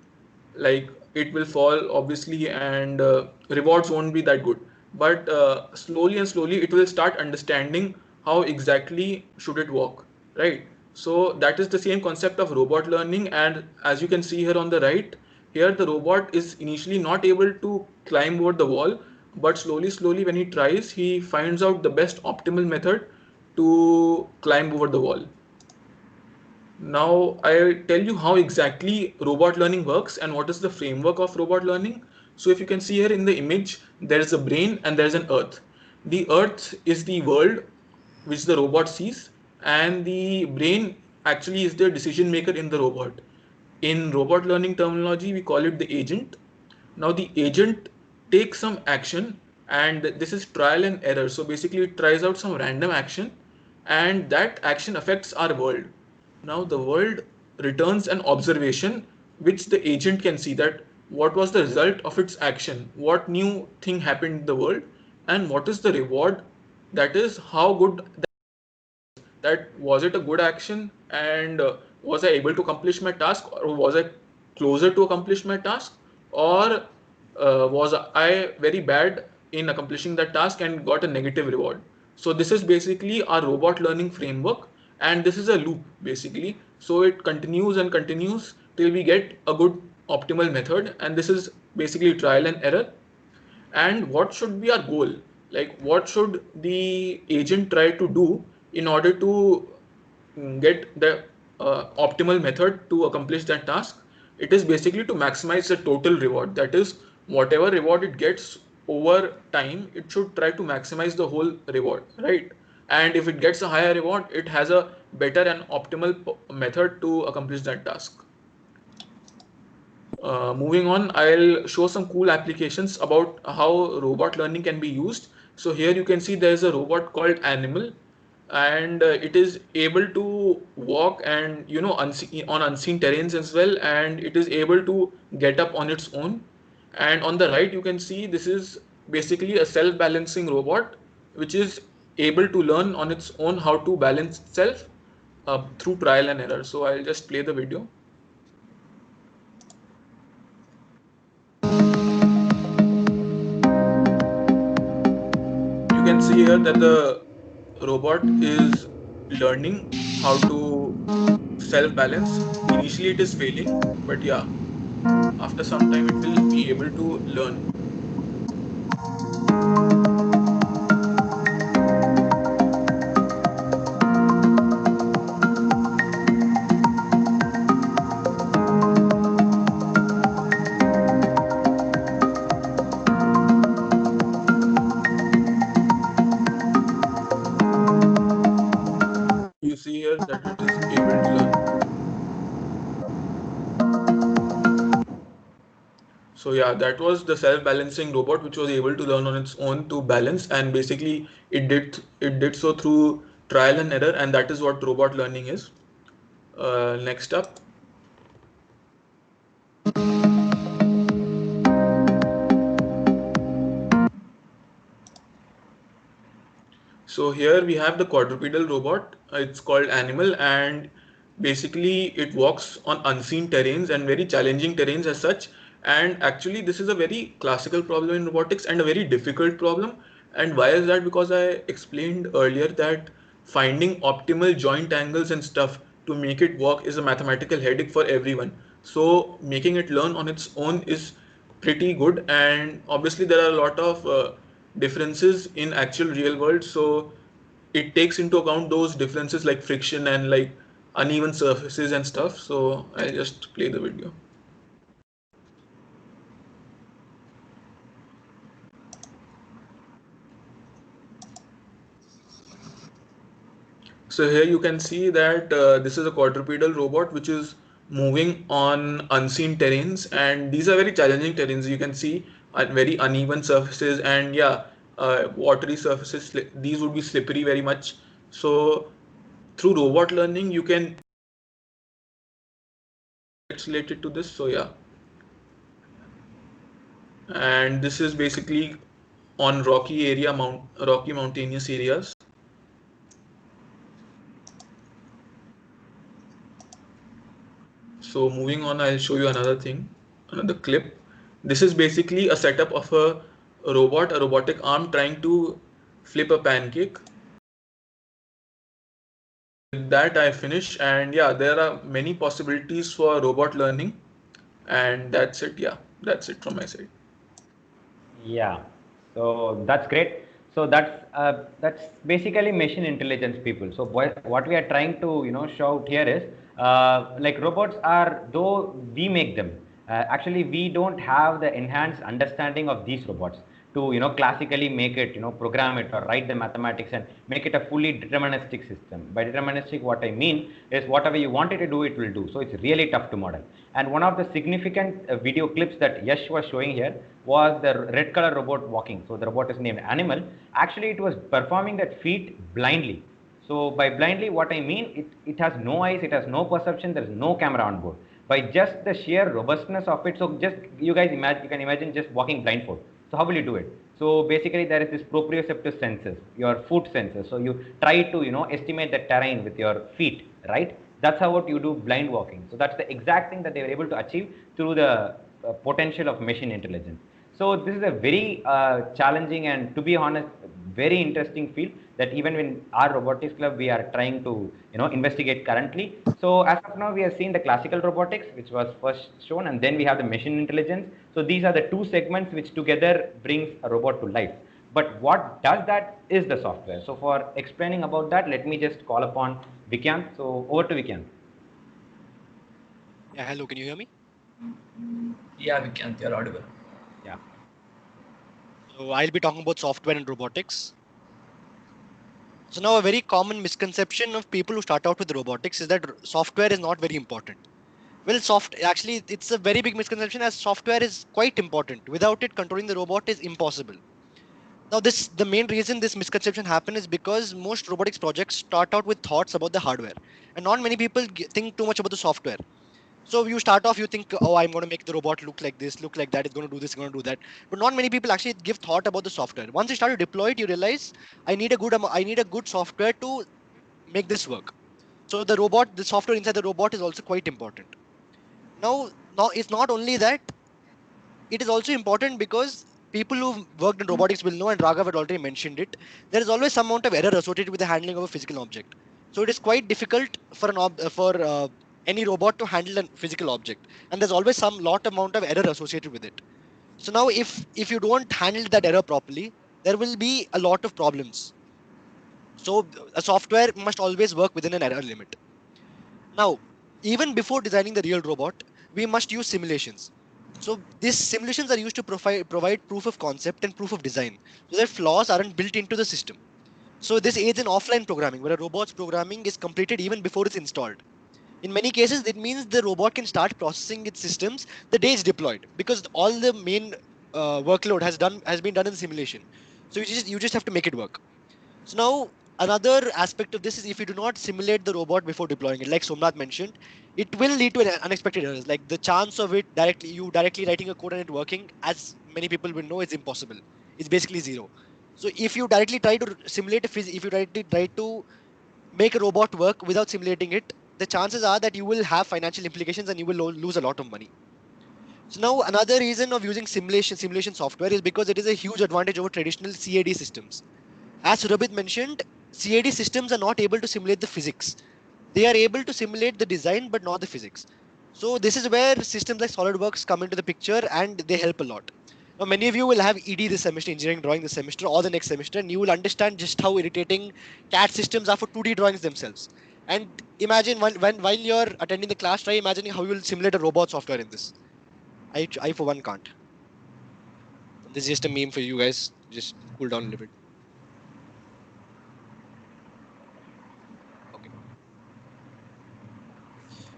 Like it will fall obviously, and rewards won't be that good. But slowly and slowly it will start understanding how exactly should it walk, right? So that is the same concept of robot learning. And as you can see here on the right, here the robot is initially not able to climb over the wall, but slowly when he tries, he finds out the best optimal method to climb over the wall. Now I'll tell you how exactly robot learning works and what is the framework of robot learning. So if you can see here in the image, there is a brain and there is an earth. The earth is the world which the robot sees, and the brain actually is the decision maker in the robot. In robot learning terminology, we call it the agent. Now the agent takes some action, and this is trial and error. So basically it tries out some random action, and that action affects our world. Now the world returns an observation which the agent can see, that what was the result of its action, what new thing happened in the world, and what is the reward, that is how good that was, it a good action, and was I able to accomplish my task, or was I closer to accomplish my task, or was I very bad in accomplishing that task and got a negative reward. So this is basically our robot learning framework, and this is a loop basically. So it continues and continues till we get a good optimal method, and this is basically trial and error. And what should be our goal? Like what should the agent try to do in order to get the optimal method to accomplish that task? It is basically to maximize the total reward. That is, whatever reward it gets over time, it should try to maximize the whole reward, right? And if it gets a higher reward, it has a better and optimal method to accomplish that task. Moving on, I'll show some cool applications about how robot learning can be used. So here you can see there's a robot called Animal. and it is able to walk and on unseen terrains as well, and it is able to get up on its own. And on the right you can see this is basically a self-balancing robot which is able to learn on its own how to balance itself through trial and error. So I'll just play the video. You can see here that the robot is learning how to self-balance. Initially it is failing, but yeah, after some time it will be able to learn. You see here that it is able to learn. So yeah, that was the self-balancing robot which was able to learn on its own to balance, and basically it did so through trial and error, and that is what robot learning is. Next up. So here we have the quadrupedal robot. It's called Animal, and basically it walks on unseen terrains and very challenging terrains as such. And actually this is a very classical problem in robotics and a very difficult problem. And why is that? Because I explained earlier that finding optimal joint angles and stuff to make it work is a mathematical headache for everyone. So making it learn on its own is pretty good, and obviously there are a lot of differences in actual real world, so it takes into account those differences like friction and like uneven surfaces and stuff. So I'll just play the video. So here you can see that this is a quadrupedal robot which is moving on unseen terrains, and these are very challenging terrains. You can see very uneven surfaces, and yeah, watery surfaces. These would be slippery very much. So through robot learning, you can it's related to this. So yeah, and this is basically on rocky mountainous areas. So moving on, I'll show you another clip. This is basically a setup of a robotic arm trying to flip a pancake. With that, I finish, and yeah, there are many possibilities for robot learning, and that's it. Yeah, that's it from my side. Yeah, so that's great. So that's basically machine intelligence, people. So what we are trying to show out here is like robots are, though we make them, actually we don't have the enhanced understanding of these robots to classically make it program it or write the mathematics and make it a fully deterministic system. By deterministic, what I mean is whatever you want it to do, it will do. So it's really tough to model. And one of the significant video clips that Yash was showing here was the red color robot walking. So the robot is named Animal. Actually it was performing that feat blindly. So by blindly, what I mean, it has no eyes, it has no perception, there is no camera on board. By just the sheer robustness of it, so just you guys imagine, you can imagine just walking blindfold. So how will you do it? So basically there is this proprioceptive senses, your foot senses. So you try to estimate the terrain with your feet, right? That's how what you do blind walking. So that's the exact thing that they were able to achieve through the potential of machine intelligence. So this is a very challenging and, to be honest, very interesting field that even in our robotics club we are trying to investigate currently. So as of now we have seen the classical robotics, which was first shown, and then we have the machine intelligence. So these are the two segments which together brings a robot to life. But what does that is the software. So for explaining about that, let me just call upon Vikyant. So over to Vikyant. Yeah, hello, can you hear me? Yeah, we can. You're audible. Yeah. So I'll be talking about software and robotics. So now a very common misconception of people who start out with robotics is that software is not very important. Well, actually it's a very big misconception, as software is quite important. Without it, controlling the robot is impossible. Now, the main reason this misconception happen is because most robotics projects start out with thoughts about the hardware, and not many people think too much about the software. So you start off, you think, oh, I'm going to make the robot look like this, look like that, it's going to do this, it's going to do that. But not many people actually give thought about the software. Once you start to deploy it, you realize I need a good software to make this work. So the software inside the robot is also quite important. Now it's not only that, it is also important because people who've worked in robotics will know, and Raghav had already mentioned it, there is always some amount of error associated with the handling of a physical object. So it is quite difficult for any robot to handle a physical object, and there's always some lot amount of error associated with it. So now if you don't handle that error properly, there will be a lot of problems. So a software must always work within an error limit. Now, even before designing the real robot, we must use simulations. So these simulations are used to provide proof of concept and proof of design, so that flaws aren't built into the system. So this aids in offline programming, where a robot's programming is completed even before it's installed. In many cases, it means the robot can start processing its systems the day it's deployed, because all the main workload has been done in the simulation. So you just have to make it work. So now another aspect of this is, if you do not simulate the robot before deploying it, like Somnath mentioned, it will lead to an unexpected errors. Like the chance of it directly writing a code and it working, as many people will know, is impossible. It's basically zero. So if you directly try to simulate if you directly try to make a robot work without simulating it, the chances are that you will have financial implications and you will lose a lot of money. So now another reason of using simulation software is because it is a huge advantage over traditional CAD systems. As Surabhit mentioned, CAD systems are not able to simulate the physics. They are able to simulate the design, but not the physics. So this is where systems like SolidWorks come into the picture, and they help a lot. Now, many of you will have ED this semester, engineering drawing this semester, or the next semester, and you will understand just how irritating CAD systems are for 2D drawings themselves. And imagine while you're attending the class, try imagining how you will simulate a robot software in this. I for one can't. This is just a meme for you guys. Just cool down a little bit.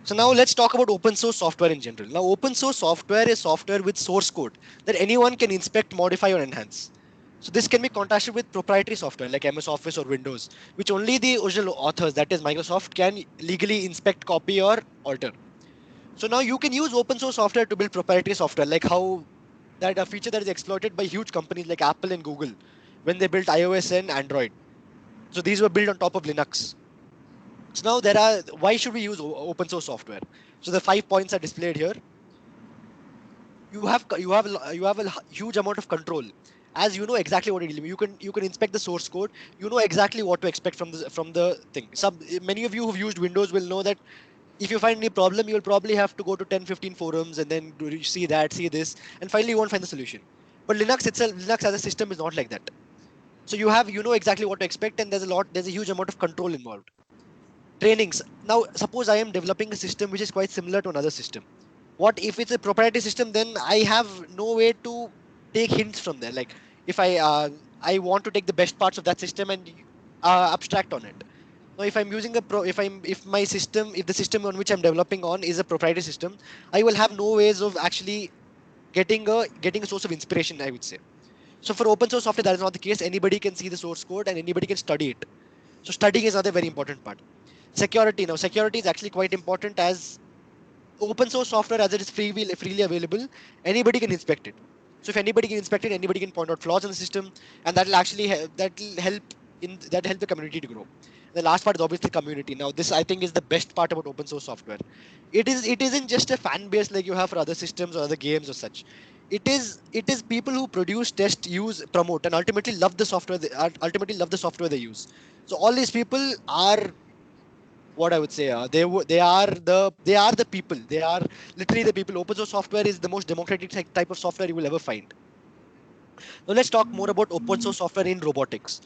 So now let's talk about open source software in general. Now, open source software is software with source code that anyone can inspect, modify, or enhance. So this can be contrasted with proprietary software like MS Office or Windows, which only the original authors, that is Microsoft, can legally inspect, copy, or alter. So now you can use open source software to build proprietary software, like how that a feature that is exploited by huge companies like Apple and Google when they built iOS and Android. So these were built on top of Linux. So now why should we use open source software? So the 5 points are displayed here. You have a huge amount of control, as you know exactly what it is. You can inspect the source code. You know exactly what to expect from the thing. Many of you who've used Windows will know that if you find any problem, you'll probably have to go to 10-15 forums and then see this, and finally you won't find the solution. But Linux as a system is not like that. So you know exactly what to expect, and there's a huge amount of control involved. Trainings. Now, suppose I am developing a system which is quite similar to another system. What if it's a proprietary system? Then I have no way to take hints from there. Like if I want to take the best parts of that system and abstract on it. Now, if I'm using if the system on which I'm developing on is a proprietary system, I will have no ways of actually getting a source of inspiration, I would say. So for open source software, that is not the case. Anybody can see the source code and anybody can study it. So studying is another very important part. Security. Now, security is actually quite important, as open source software, as it is freely available, anybody can inspect it. So if anybody can inspect it, anybody can point out flaws in the system, and that will actually help the community to grow. The last part is obviously community. Now, this I think is the best part about open source software. It isn't just a fan base like you have for other systems or other games or such. It is people who produce, test, use, promote, and ultimately love the software. They use. So all these people are what I would say. They are the people. They are literally the people. Open source software is the most democratic type of software you will ever find. Now let's talk more about open source software in robotics.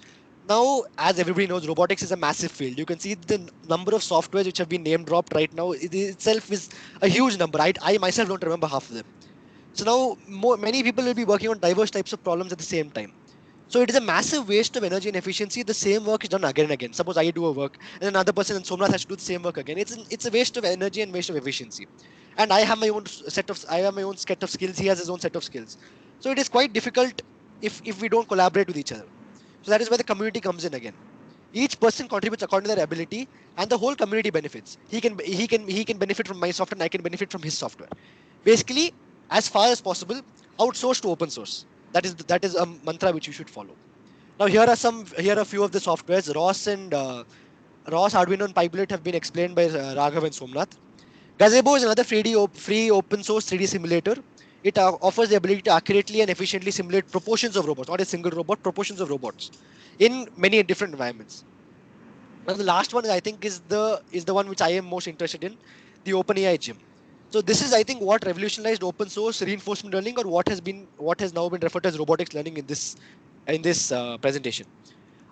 Now, as everybody knows, robotics is a massive field. You can see the number of softwares which have been name dropped right now. It itself is a huge number. I myself don't remember half of them. So now many people will be working on diverse types of problems at the same time. So it is a massive waste of energy and efficiency. The same work is done again and again. Suppose I do a work and another person and Somnath has to do the same work again. It's a waste of energy and waste of efficiency. And I have my own set of skills. He has his own set of skills. So it is quite difficult if we don't collaborate with each other. So that is where the community comes in again. Each person contributes according to their ability, and the whole community benefits. He can benefit from my software, and I can benefit from his software. Basically, as far as possible, outsource to open source. That is a mantra which you should follow. Now here are a few of the softwares. ROS, Arduino, and Pybullet have been explained by Raghav and Somnath. Gazebo is another free open source 3D simulator. It offers the ability to accurately and efficiently simulate proportions of robots, not a single robot, proportions of robots in many different environments. Now the last one I think is the one which I am most interested in, the OpenAI Gym. So this is I think what revolutionized open source reinforcement learning, or what has now been referred to as robotics learning in this presentation.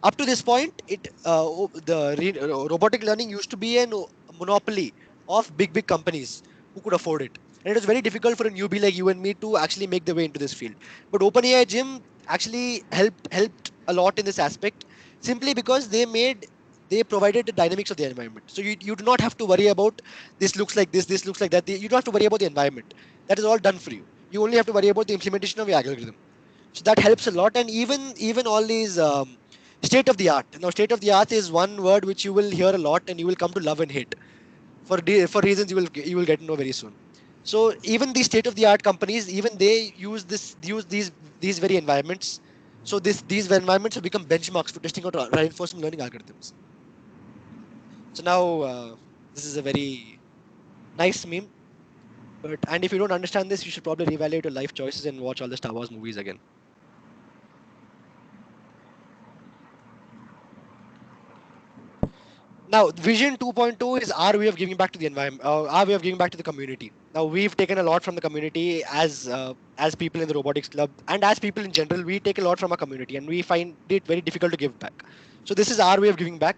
Up to this point, robotic learning used to be a monopoly of big companies who could afford it. And it was very difficult for a newbie like you and me to actually make the way into this field. But OpenAI Gym actually helped a lot in this aspect, simply because they provided the dynamics of the environment. So you do not have to worry about this looks like this looks like that. You don't have to worry about the environment. That is all done for you. You only have to worry about the implementation of your algorithm. So that helps a lot. And even all these state of the art. Now, state of the art is one word which you will hear a lot, and you will come to love and hate for reasons you will get to know very soon. So even these state of the art companies, even they use these very environments. So these environments have become benchmarks for testing out reinforcement learning algorithms. So now this is a very nice meme. And if you don't understand this, you should probably reevaluate your life choices and watch all the Star Wars movies again. Now, Vision 2.2 is our way of giving back to the environment, our way of giving back to the community. Now, we've taken a lot from the community as people in the robotics club, and as people in general, we take a lot from our community, and we find it very difficult to give back. So this is our way of giving back.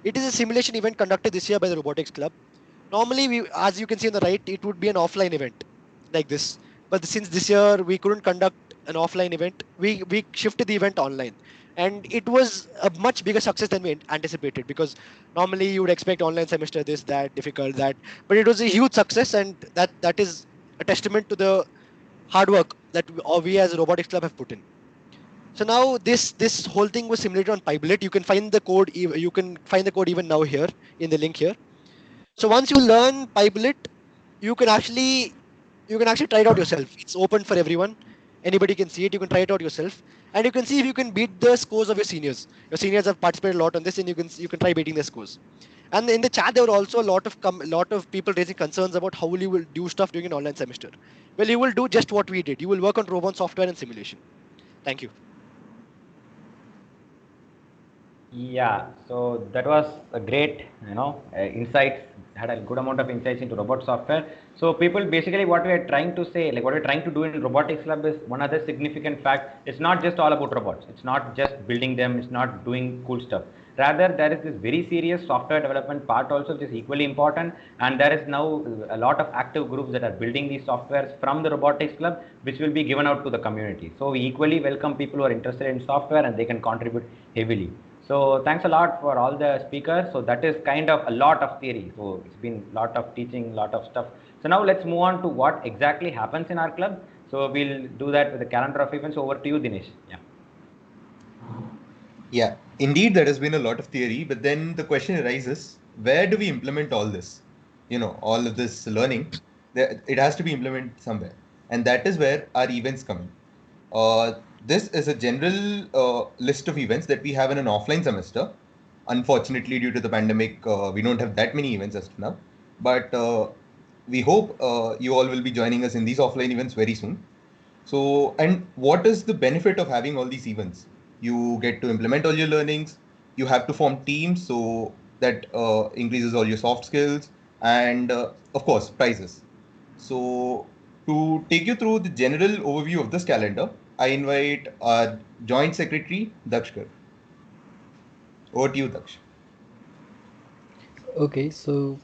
It is a simulation event conducted this year by the robotics club. Normally, as you can see on the right, it would be an offline event like this. But since this year we couldn't conduct an offline event, we shifted the event online. And it was a much bigger success than we anticipated, because normally you would expect online semester this, that, difficult, that. But it was a huge success, and that is a testament to the hard work that we as a robotics club have put in. So now this whole thing was simulated on Pybullet. You can find the code. You can find the code even now here in the link here. So once you learn Pybullet, you can actually try it out yourself. It's open for everyone. Anybody can see it. You can try it out yourself, and you can see if you can beat the scores of your seniors. Your seniors have participated a lot on this, and you can try beating their scores. And in the chat, there were also a lot of people raising concerns about how you will do stuff during an online semester. Well, you will do just what we did. You will work on robot software and simulation. Thank you. Yeah, so that was a great, insights, had a good amount of insights into robot software. So people, basically what we are trying to say, like what we're trying to do in robotics lab is one other significant fact. It's not just all about robots. It's not just building them. It's not doing cool stuff. Rather, there is this very serious software development part also, which is equally important. And there is now a lot of active groups that are building these softwares from the robotics club, which will be given out to the community. So we equally welcome people who are interested in software, and they can contribute heavily. So thanks a lot for all the speakers. So that is kind of a lot of theory. So it's been a lot of teaching, a lot of stuff. So now let's move on to what exactly happens in our club. So we'll do that with the calendar of events. Over to you, Dinesh. Yeah, indeed, there has been a lot of theory, but then the question arises, where do we implement all this? All of this learning, it has to be implemented somewhere. And that is where our events come in. This is a general list of events that we have in an offline semester. Unfortunately, due to the pandemic, we don't have that many events as of now. But we hope you all will be joining us in these offline events very soon. So, and what is the benefit of having all these events? You get to implement all your learnings. You have to form teams, so that increases all your soft skills, and of course, prizes. So, to take you through the general overview of this calendar, I invite our Joint Secretary, Daksh Garg. Over to you, Daksh. Okay, so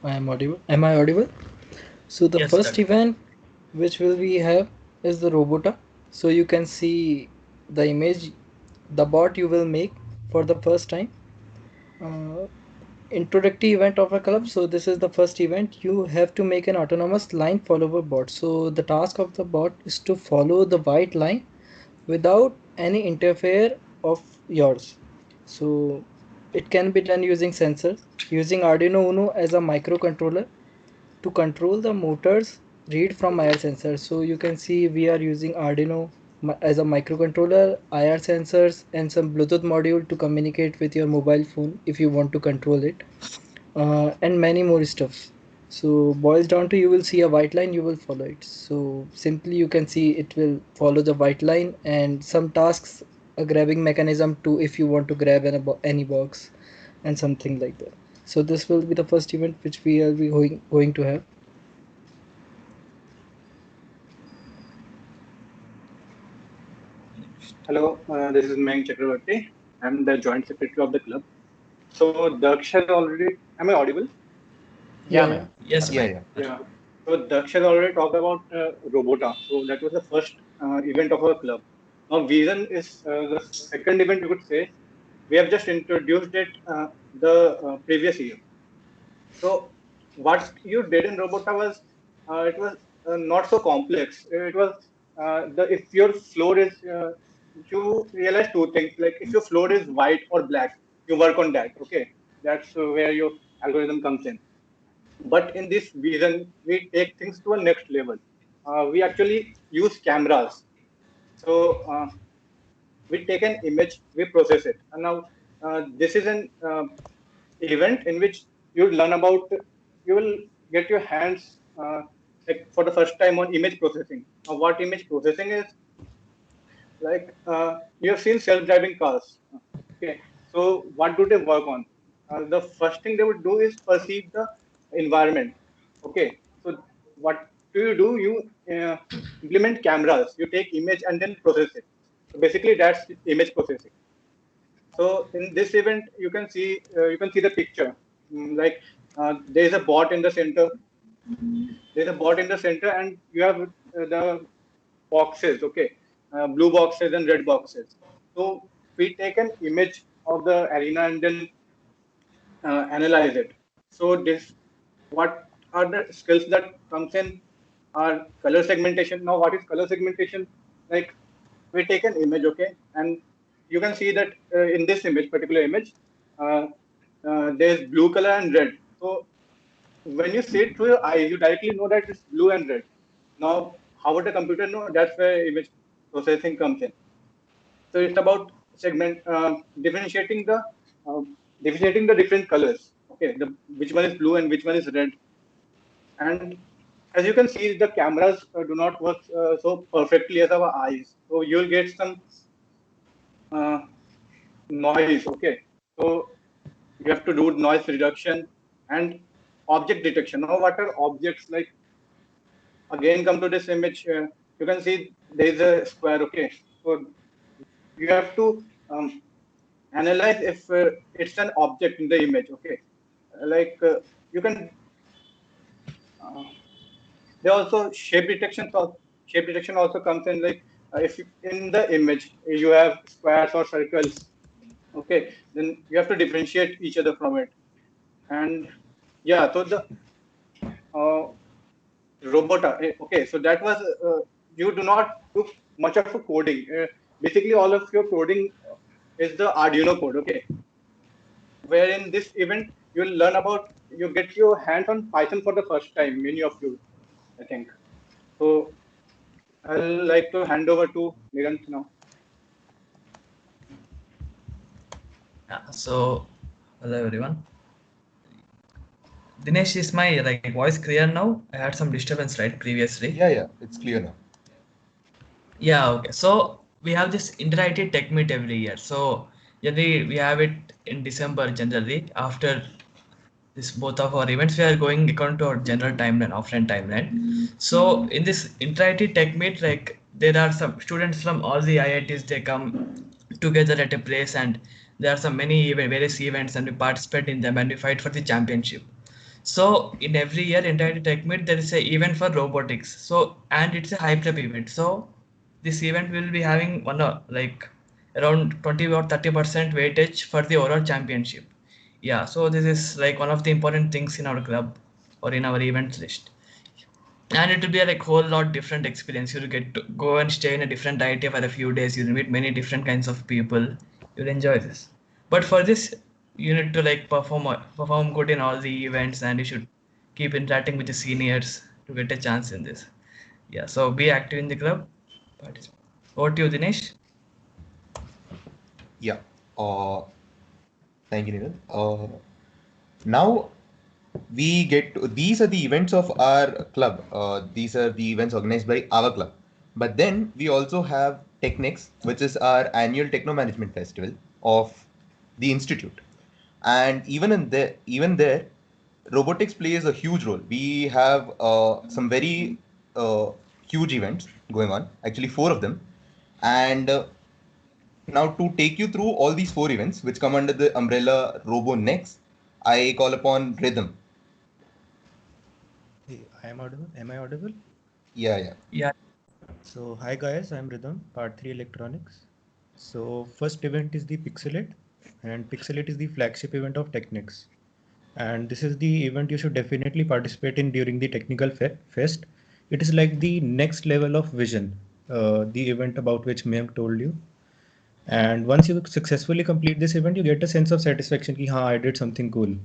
am I audible? So the Yes, first Daksh. event which we have is the Robota. So you can see the image, the bot you will make for the first time. Introductory event of a club. So this is the first event. You have to make an autonomous line follower bot. So the task of the bot is to follow the white line without any interfere of yours. So it can be done using sensors, using Arduino Uno as a microcontroller to control the motors read from IR sensors. So you can see we are using Arduino as a microcontroller, IR sensors, and some Bluetooth module to communicate with your mobile phone if you want to control it, and many more stuffs. So boils down to, you will see a white line, you will follow it. So simply you can see it will follow the white line, and some tasks, a grabbing mechanism too if you want to grab any box and something like that. So this will be the first event which we are going to have. Hello, this is Mayank Chakravarti. I'm the joint secretary of the club. So Daksh has already. Am I audible? Yeah. Yes, Yeah, ma'am. yeah. Yeah. So Daksh has already talked about Robota. So that was the first event of our club. Now Vision is the second event, you could say. We have just introduced it the previous year. So what you did in Robota was it was not so complex. It was the if your floor is you realize two things, like if your floor is white or black, you work on that. Okay, that's where your algorithm comes in. But in this vision, we take things to a next level. We actually use cameras. So we take an image, we process it, and now this is an event in which you learn about, you will get your hands like for the first time on image processing. Now, what image processing is, like you have seen self-driving cars. Okay, so what do they work on? The first thing they would do is perceive the environment. Okay, so what do? You implement cameras. You take image and then process it. So basically, that's image processing. So in this event, you can see the picture. There is a bot in the center. There's a bot in the center, and you have the boxes. Okay, blue boxes and red boxes. So we take an image of the arena and then analyze it. So this, what are the skills that comes in are color segmentation. Now, what is color segmentation? Like we take an image, okay, and you can see that in this image, particular image, uh, there's blue color and red. So when you see it through your eyes, you directly know that it's blue and red. Now, how would a computer know? That's where image processing comes in. So it's about differentiating uh, the different colors. Okay, which one is blue and which one is red. And as you can see, the cameras do not work so perfectly as our eyes. So you'll get some uh, noise. Okay, so you have to do noise reduction and object detection. Now, what are objects like? Again, come to this image. You can see there is a square. Okay, so you have to analyze if it's an object in the image. Okay, like you can. There also shape detection. So shape detection also comes in, like if you, in the image you have squares or circles. Okay, then you have to differentiate each other from it. And yeah, so the uh, Robota. Okay, so that was you do not do much of a coding. Basically, all of your coding is the Arduino code. Okay, where in this event you'll learn about, you get your hands on Python for the first time. Many of you, I think. So I'll like to hand over to Nirant now. Yeah, so hello everyone. Dinesh, is my voice clear now? I had some disturbance right previously. Yeah, it's clear now. Yeah, okay. So we have this interactive tech meet every year. So generally we have it in December generally. After this both of our events, we are going according to our general timeline, offline timeline. So in this interactive tech meet, like there are some students from all the IITs, they come together at a place, and there are some various events, and we participate in them and we fight for the championship. So in every year interactive tech meet, there is a event for robotics. So and it's a high prep event. So this event will be having around 20 or 30% weightage for the overall championship. Yeah, so this is like one of the important things in our club or in our event list. And it will be a like whole lot different experience. You'll get to go and stay in a different IIT for a few days. You'll meet many different kinds of people. You'll enjoy this. But for this, you need to like perform good in all the events, and you should keep interacting with the seniors to get a chance in this. Yeah, so be active in the club. Participate. Over to you, Dinesh. Yeah. Thank you, Neeraj. Now we these are the events of our club. These are the events organized by our club. But then we also have Technics, which is our annual techno management festival of the institute. And even there, robotics plays a huge role. We have some very huge events going on, actually four of them. And now to take you through all these four events, which come under the umbrella RoboNext, I call upon Rhythm. Hey, I am audible. Am I audible? Yeah. Yeah. So hi guys, I'm Rhythm, Part 3 Electronics. So first event is the Pixelate, and Pixelate is the flagship event of Technics. And this is the event you should definitely participate in during the technical fest. It is like the next level of vision, the event about which Mayank told you. And once you successfully complete this event, you get a sense of satisfaction ki, I did something cool.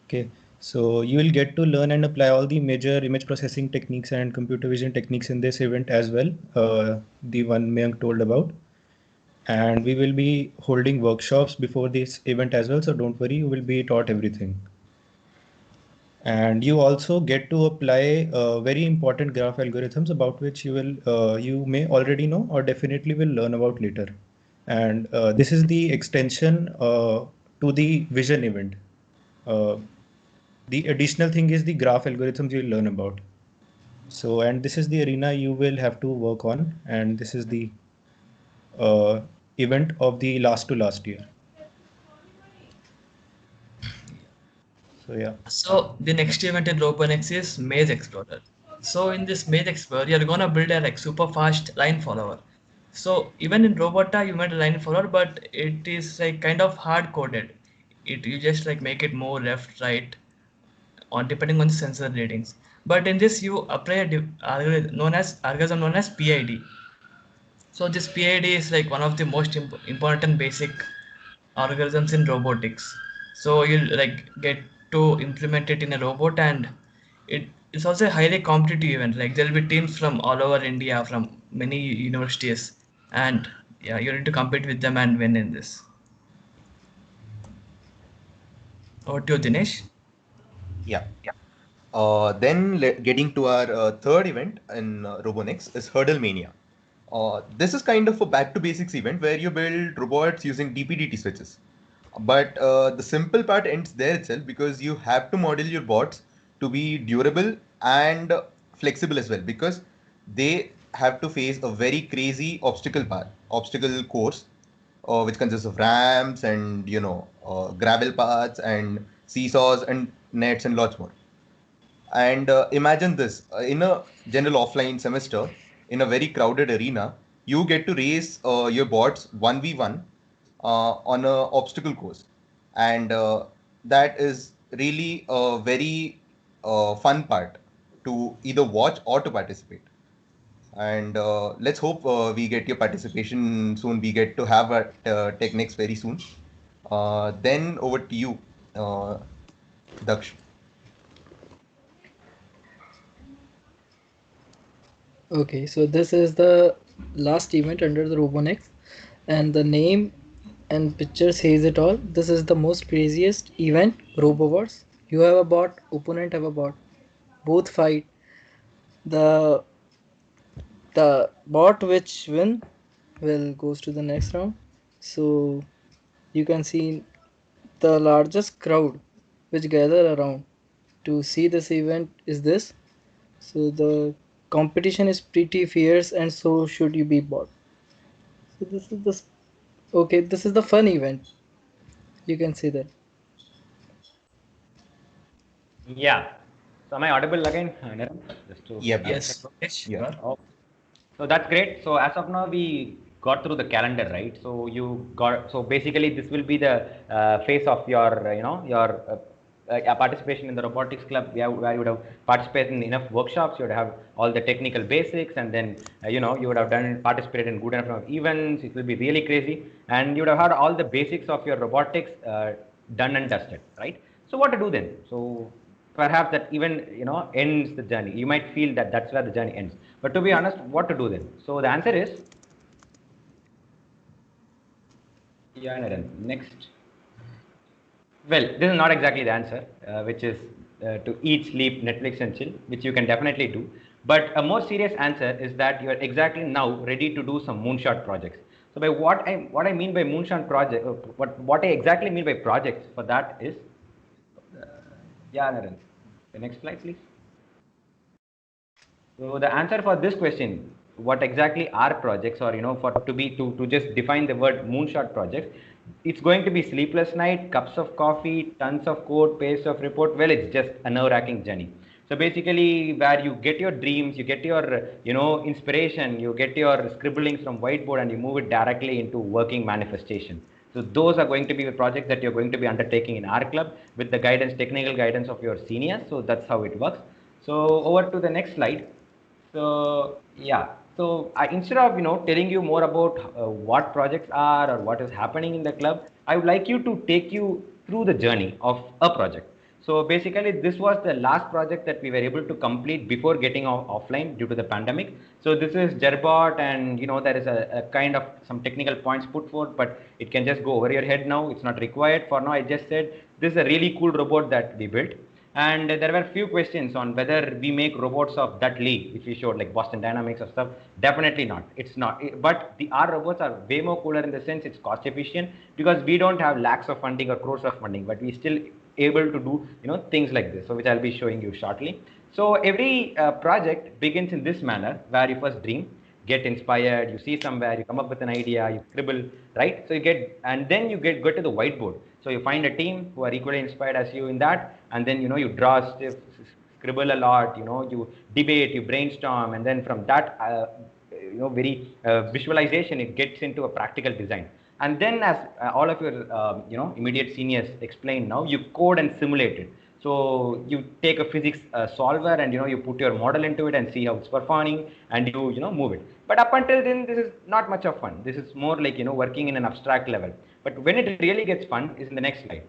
Okay, so you will get to learn and apply all the major image processing techniques and computer vision techniques in this event as well, the one Mayank told about. And we will be holding workshops before this event as well, so don't worry, you will be taught everything. And you also get to apply very important graph algorithms about which you may already know or definitely will learn about later. And this is the extension to the vision event. The additional thing is the graph algorithms you'll learn about. So, and this is the arena you will have to work on, and this is the event of the last year. So yeah. So the next event in RoboNext is Maze Explorer. So in this Maze Explorer, you're gonna build a like super fast line follower. So even in Robota, you made a line follower, but it is like kind of hard coded. You just like make it more left, right, on depending on the sensor readings. But in this, you apply a algorithm known as PID. So this PID is like one of the most important basic algorithms in robotics. So you like get to implement it in a robot, and it's also a highly competitive event. Like there'll be teams from all over India, from many universities, and yeah, you need to compete with them and win in this. Over to you, Dinesh. Yeah. Then getting to our third event in RoboNext is Hurdle Mania. This is kind of a back to basics event where you build robots using DP-DT switches. But the simple part ends there itself, because you have to model your bots to be durable and flexible as well, because they have to face a very crazy obstacle course, which consists of ramps and gravel paths and seesaws and nets and lots more. And imagine this, in a general offline semester, in a very crowded arena, you get to race your bots 1v1 on a obstacle course. And that is really a very fun part to either watch or to participate. And let's hope we get your participation soon. We get to have Technics very soon. Then over to you, Daksh. Okay, so this is the last event under the RoboNext, and the name and picture says it all. This is the most craziest event, RoboWars. You have a bot, opponent have a bot, both fight. The bot which win will goes to the next round. So you can see the largest crowd which gather around to see this event is this. So the competition is pretty fierce, and so should you be bought. So this is this is the fun event. You can see that. Yeah. So am I audible again, Niran? Just to Yes. Yeah. Oh. So that's great. So as of now, we got through the calendar, right? So basically this will be the phase of your participation in the robotics club, where you would have participated in enough workshops, you would have all the technical basics, and then you know, you would have participated in good enough events. It will be really crazy, and you would have had all the basics of your robotics done and dusted, right? So what to do then? So perhaps that even, you know, ends the journey. You might feel that that's where the journey ends, but to be honest, what to do then? So the answer is, yeah, Naren, next. Well, this is not exactly the answer, which is to eat, sleep, Netflix, and chill, which you can definitely do. But a more serious answer is that you are exactly now ready to do some moonshot projects. So by what I mean by moonshot project, what I exactly mean by projects for that is, yeah, Naren, the next slide, please. So the answer for this question, what exactly are projects, or you know, for to just define the word moonshot projects, it's going to be sleepless night, cups of coffee, tons of code, pages of report. Well, it's just a nerve-wracking journey. So basically, where you get your dreams, you get your, you know, inspiration, you get your scribblings from whiteboard, and you move it directly into working manifestation. So those are going to be the projects that you're going to be undertaking in our club with the guidance, technical guidance of your seniors. So that's how it works. So over to the next slide. So yeah, so instead of, you know, telling you more about what projects are or what is happening in the club, I would like you to take you through the journey of a project. So basically, this was the last project that we were able to complete before getting offline due to the pandemic. So this is Gerbot, and you know, there is a kind of some technical points put forth, but it can just go over your head now. It's not required for now. I just said this is a really cool robot that we built. And there were few questions on whether we make robots of that league, which we showed, like Boston Dynamics or stuff. Definitely not. It's not. But our robots are way more cooler in the sense it's cost efficient, because we don't have lakhs of funding or crores of funding, but we still able to do, you know, things like this. So which I'll be showing you shortly. So every project begins in this manner, where you first dream, get inspired, you see somewhere, you come up with an idea, you scribble, right? So you get, and then you go to the whiteboard. So you find a team who are equally inspired as you in that, and then, you know, you draw, scribble a lot, you know, you debate, you brainstorm, and then from that, you know, very visualization, it gets into a practical design. And then, as all of your, you know, immediate seniors explain now, you code and simulate it. So you take a physics solver, and you know, you put your model into it and see how it's performing, and you know, move it. But up until then, this is not much of fun. This is more like, you know, working in an abstract level. But when it really gets fun is in the next slide.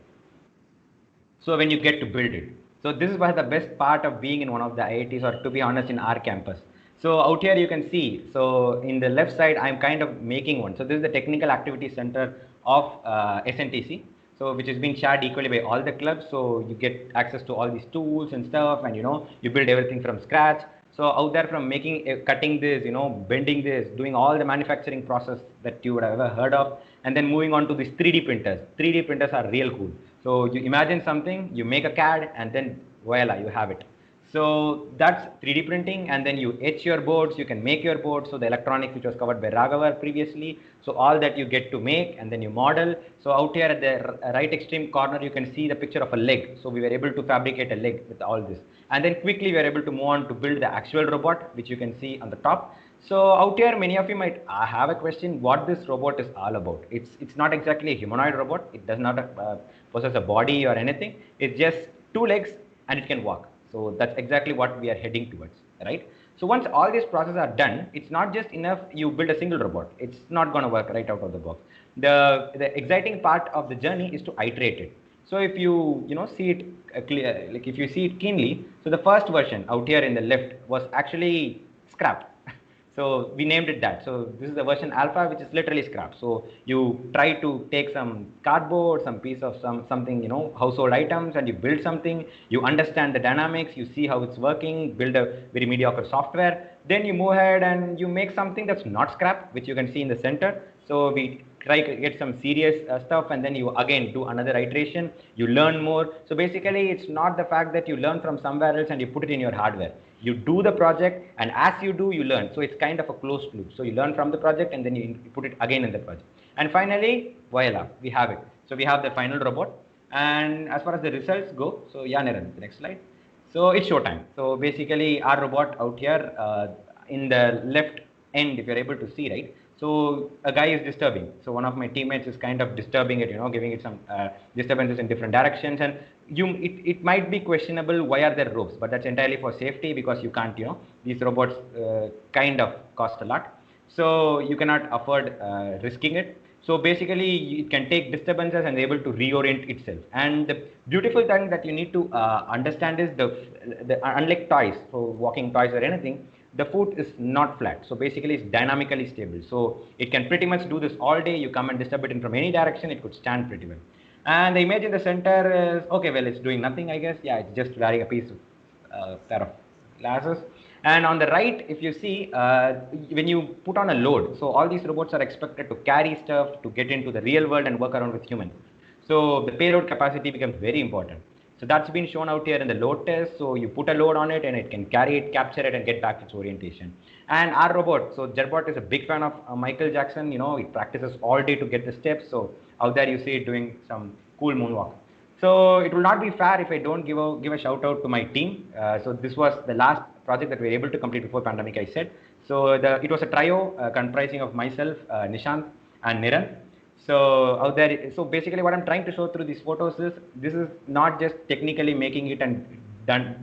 So when you get to build it. So this is why the best part of being in one of the IITs, or to be honest, in our campus. So out here you can see, so in the left side, I'm kind of making one. So this is the Technical Activity Center of SNTC. So which is being shared equally by all the clubs. So you get access to all these tools and stuff, and you know, you build everything from scratch. So out there, from making, cutting this, you know, bending this, doing all the manufacturing process that you would have ever heard of, and then moving on to these 3D printers. 3D printers are real cool. So you imagine something, you make a CAD, and then voila, you have it. So that's 3D printing, and then you etch your boards, you can make your boards. So the electronics, which was covered by Raghavar previously, so all that you get to make, and then you model. So out here at the right extreme corner, you can see the picture of a leg. So we were able to fabricate a leg with all this. And then quickly we were able to move on to build the actual robot, which you can see on the top. So out here, many of you might have a question, what this robot is all about. It's not exactly a humanoid robot. It does not possess a body or anything. It's just 2 legs, and it can walk. So that's exactly what we are heading towards, right? So once all these processes are done, it's not just enough you build a single robot. It's not going to work right out of the box. The exciting part of the journey is to iterate it. So if you know, see it clear, like if you see it keenly, so the first version out here in the left was actually scrapped. So we named it that. So this is the version alpha, which is literally scrap. So you try to take some cardboard, some piece of something, you know, household items, and you build something. You understand the dynamics, you see how it's working, build a very mediocre software. Then you move ahead and you make something that's not scrap, which you can see in the center. So we try to get some serious stuff, and then you again do another iteration. You learn more. So basically, it's not the fact that you learn from somewhere else and you put it in your hardware. You do the project, and as you do, you learn. So it's kind of a closed loop. So you learn from the project, and then you put it again in the project. And finally, voila, we have it. So we have the final robot. And as far as the results go, so yeah, Niran, the next slide. So it's showtime. So basically, our robot out here in the left end, if you're able to see, right? So a guy is disturbing. So one of my teammates is kind of disturbing it, giving it some disturbances in different directions. And it might be questionable why are there ropes, but that's entirely for safety because you can't, these robots kind of cost a lot. So you cannot afford risking it. So basically, it can take disturbances and able to reorient itself. And the beautiful thing that you need to understand is the unlike toys, so walking toys or anything, the foot is not flat. So basically, it's dynamically stable. So it can pretty much do this all day. You come and disturb it in from any direction, it could stand pretty well. And the image in the center is okay. Well, it's doing nothing, I guess. Yeah, it's just wearing a piece of pair of glasses. And on the right, if you see, when you put on a load, so all these robots are expected to carry stuff to get into the real world and work around with humans. So the payload capacity becomes very important. So that's been shown out here in the load test. So you put a load on it and it can carry it, capture it, and get back its orientation. And our robot, so Jerbot is a big fan of Michael Jackson. It practices all day to get the steps. So out there you see it doing some cool moonwalk. So it will not be fair if I don't give a shout out to my team. So this was the last project that we were able to complete before pandemic, I said. So it was a trio comprising of myself, Nishant, and Niran. So out there, so basically what I'm trying to show through these photos is this is not just technically making it and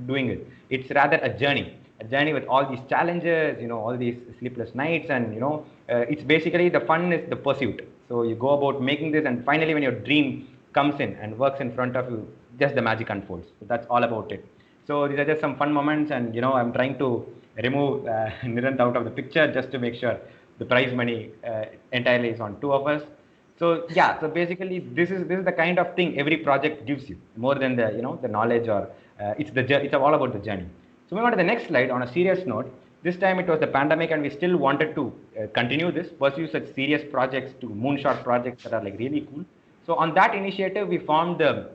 doing it. It's rather a journey with all these challenges, all these sleepless nights, and it's basically the fun is the pursuit. So you go about making this, and finally when your dream comes in and works in front of you, just the magic unfolds. So that's all about it. So these are just some fun moments, and I'm trying to remove Nirant out of the picture just to make sure the prize money entirely is on two of us. So yeah, so basically this is the kind of thing every project gives you more than the the knowledge or it's all about the journey. So moving on to the next slide. On a serious note, this time it was the pandemic and we still wanted to continue this, pursue such serious projects to moonshot projects that are like really cool. So on that initiative, we formed the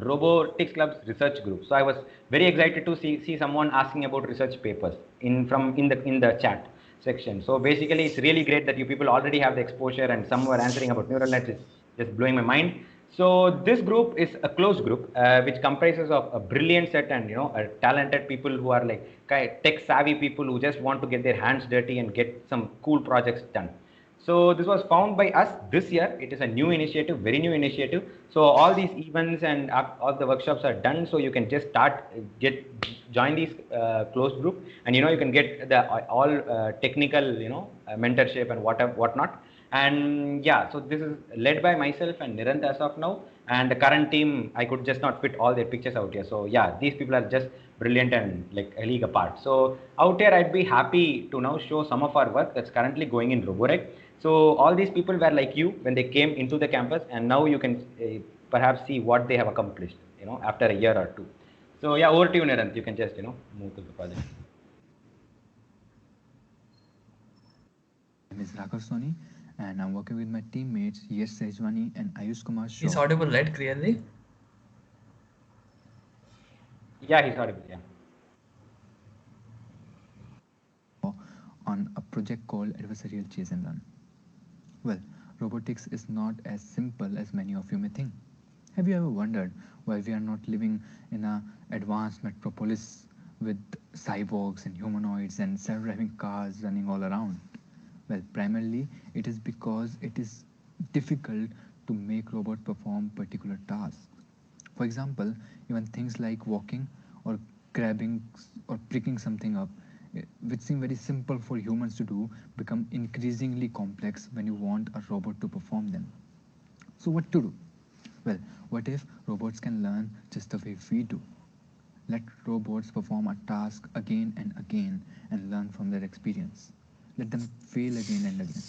Robotics Club's research group. So I was very excited to see someone asking about research papers in the chat section. So basically, it's really great that you people already have the exposure, and some were answering about neural nets. It's just blowing my mind. So this group is a closed group which comprises of a brilliant set and a talented people who are like tech savvy people who just want to get their hands dirty and get some cool projects done. So this was found by us this year. It is a new initiative, very new initiative. So all these events and all the workshops are done. So you can just join these closed group, and you can get the all technical mentorship and whatnot. And yeah, so this is led by myself and Nirant as of now. And the current team, I could just not fit all their pictures out here. So yeah, these people are just brilliant and like a league apart. So out here, I'd be happy to now show some of our work that's currently going in Roborec. So all these people were like you when they came into the campus, and now you can perhaps see what they have accomplished, after a year or two. So yeah, over to you, Nirant. You can just, move to the project. My name is Raghav Soni, and I'm working with my teammates Yash Sejwani and Ayush Kumar Shaw. He's audible, right? Clearly? Yeah, he's audible, yeah. On a project called Adversarial Chase and Run. Well, robotics is not as simple as many of you may think. Have you ever wondered why we are not living in an advanced metropolis with cyborgs and humanoids and self-driving cars running all around? Well, primarily it is because it is difficult to make robots perform particular tasks. For example, even things like walking or grabbing or picking something up, which seem very simple for humans to do, become increasingly complex when you want a robot to perform them. So what to do? Well, what if robots can learn just the way we do? Let robots perform a task again and again and learn from their experience. Let them fail again and again.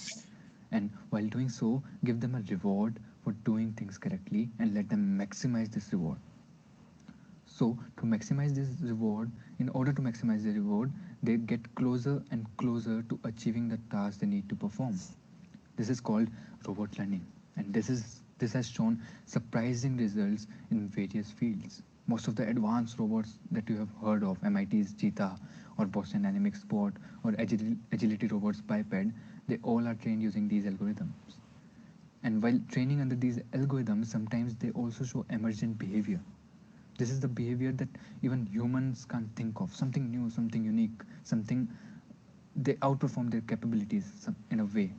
And while doing so, give them a reward for doing things correctly and let them maximize this reward. So to maximize this reward, in order to maximize the reward, they get closer and closer to achieving the task they need to perform. This is called robot learning, and this has shown surprising results in various fields. Most of the advanced robots that you have heard of, MIT's Cheetah or Boston Dynamics Spot or Agility Robots Biped, they all are trained using these algorithms. And while training under these algorithms, sometimes they also show emergent behavior. This is the behavior that even humans can't think of, something new, something unique, something they outperform their capabilities in a way.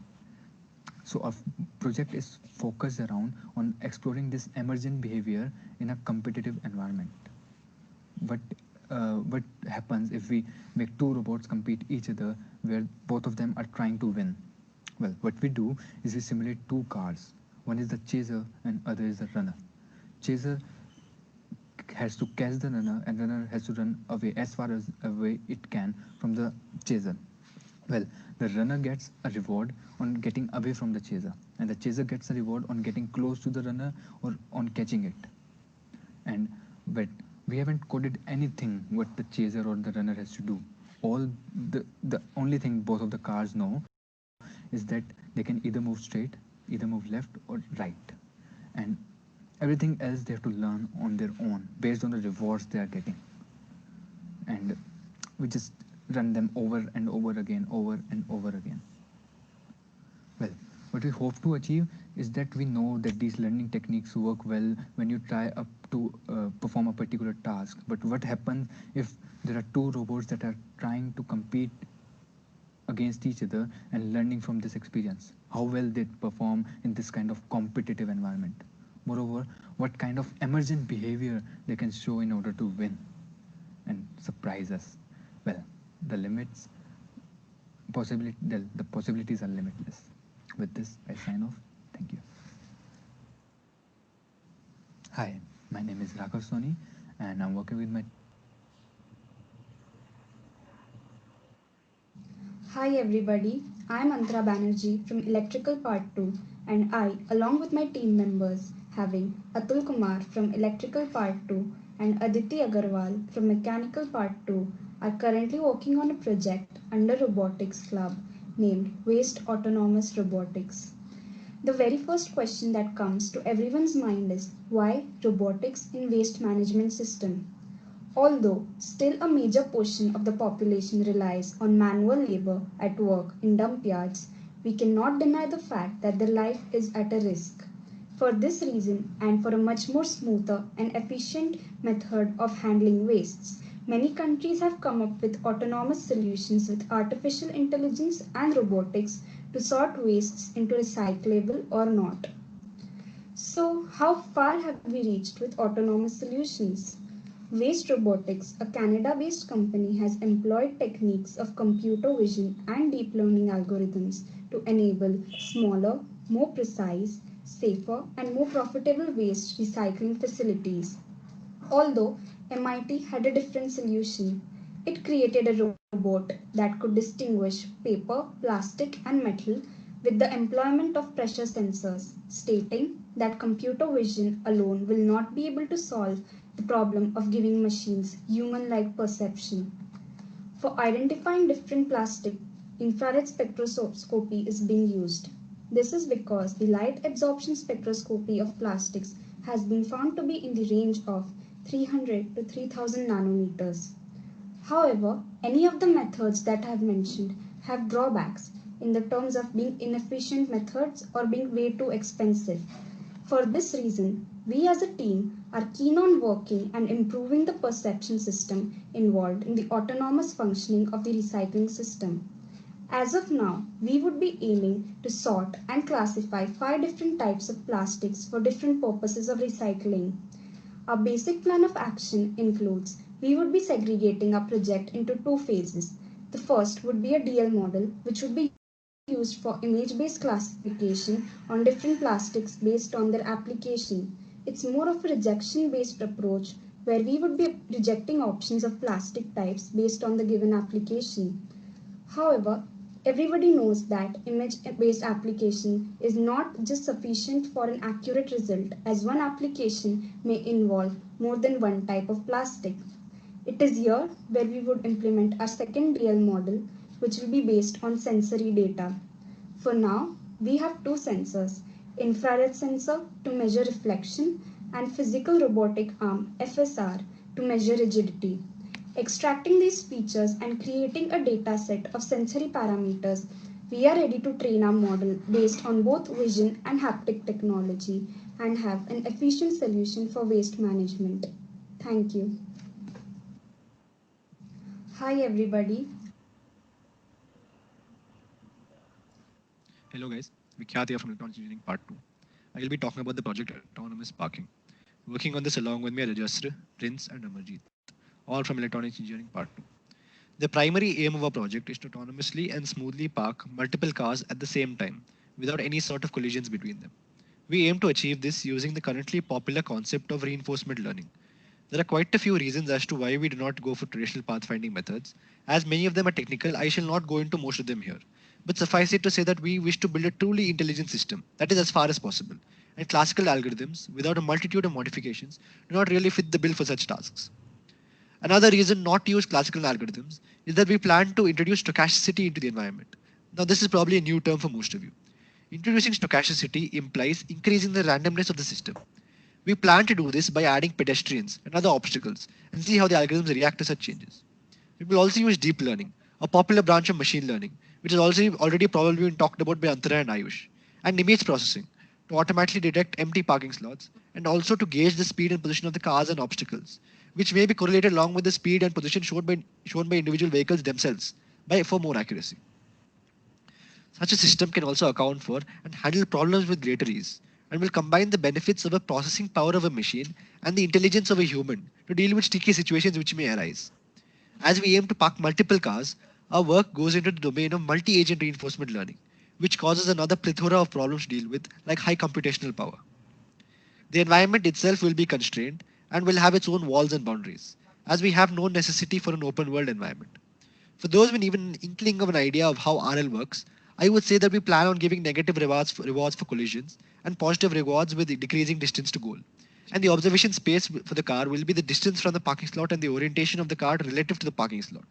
So our project is focused around on exploring this emergent behavior in a competitive environment. What happens if we make two robots compete each other where both of them are trying to win? Well, what we do is we simulate two cars. One is the chaser and other is the runner. Chaser has to catch the runner and runner has to run away as far as away it can from the chaser. Well, the runner gets a reward on getting away from the chaser, and the chaser gets a reward on getting close to the runner or on catching it. And but we haven't coded anything what the chaser or the runner has to do. All the only thing both of the cars know is that they can either move straight, either move left or right, and everything else they have to learn on their own based on the rewards they are getting. And we just run them over and over again, over and over again. Well, what we hope to achieve is that we know that these learning techniques work well when you try up to perform a particular task. But what happens if there are two robots that are trying to compete against each other and learning from this experience? How well they perform in this kind of competitive environment? Moreover, what kind of emergent behavior they can show in order to win and surprise us? Well, the limits the possibilities are limitless. With this, I sign off. Thank you. Hi, my name is Raghav Soni, and I'm working with my. Hi everybody, I'm Antara Banerjee from Electrical Part 2, and I, along with my team members, having Atul Kumar from Electrical Part 2 and Aditi Agarwal from Mechanical Part 2, are currently working on a project under Robotics Club named Waste Autonomous Robotics. The very first question that comes to everyone's mind is why robotics in waste management system? Although still a major portion of the population relies on manual labor at work in dump yards, we cannot deny the fact that their life is at a risk. For this reason, and for a much more smoother and efficient method of handling wastes, many countries have come up with autonomous solutions with artificial intelligence and robotics to sort wastes into recyclable or not. So, how far have we reached with autonomous solutions? Waste Robotics, a Canada based company, has employed techniques of computer vision and deep learning algorithms to enable smaller, more precise, safer, and more profitable waste recycling facilities. Although MIT had a different solution, it created a robot that could distinguish paper, plastic, and metal with the employment of pressure sensors, stating that computer vision alone will not be able to solve the problem of giving machines human-like perception. For identifying different plastic, infrared spectroscopy is being used. This is because the light absorption spectroscopy of plastics has been found to be in the range of 300 to 3000 nanometers. However, any of the methods that I have mentioned have drawbacks in the terms of being inefficient methods or being way too expensive. For this reason, we as a team are keen on working and improving the perception system involved in the autonomous functioning of the recycling system. As of now, we would be aiming to sort and classify 5 different types of plastics for different purposes of recycling. Our basic plan of action includes we would be segregating our project into 2 phases. The first would be a DL model, which would be used for image-based classification on different plastics based on their application. It's more of a rejection-based approach where we would be rejecting options of plastic types based on the given application. However, everybody knows that image-based application is not just sufficient for an accurate result, as one application may involve more than one type of plastic. It is here where we would implement our second DL model, which will be based on sensory data. For now, we have 2 sensors, infrared sensor to measure reflection and physical robotic arm FSR to measure rigidity. Extracting these features and creating a data set of sensory parameters, we are ready to train our model based on both vision and haptic technology and have an efficient solution for waste management. Thank you. Hi everybody. Hello guys, Vikhyat here from Electronics Engineering Part 2. I will be talking about the project Autonomous Parking. Working on this along with me are Rajastra, Prince and Amarjeet, all from Electronics Engineering Part 2. The primary aim of our project is to autonomously and smoothly park multiple cars at the same time without any sort of collisions between them. We aim to achieve this using the currently popular concept of reinforcement learning. There are quite a few reasons as to why we do not go for traditional pathfinding methods. As many of them are technical, I shall not go into most of them here. But suffice it to say that we wish to build a truly intelligent system, that is as far as possible. And classical algorithms, without a multitude of modifications, do not really fit the bill for such tasks. Another reason not to use classical algorithms is that we plan to introduce stochasticity into the environment. Now, this is probably a new term for most of you. Introducing stochasticity implies increasing the randomness of the system. We plan to do this by adding pedestrians and other obstacles and see how the algorithms react to such changes. We will also use deep learning, a popular branch of machine learning, which has also already probably been talked about by Antara and Ayush, and image processing to automatically detect empty parking slots and also to gauge the speed and position of the cars and obstacles, which may be correlated along with the speed and position shown by individual vehicles themselves for more accuracy. Such a system can also account for and handle problems with greater ease and will combine the benefits of a processing power of a machine and the intelligence of a human to deal with sticky situations which may arise. As we aim to park multiple cars, our work goes into the domain of multi-agent reinforcement learning, which causes another plethora of problems to deal with, like high computational power. The environment itself will be constrained and will have its own walls and boundaries, as we have no necessity for an open world environment. For those with even an inkling of an idea of how RL works, I would say that we plan on giving negative rewards for collisions and positive rewards with decreasing distance to goal. And the observation space for the car will be the distance from the parking slot and the orientation of the car relative to the parking slot.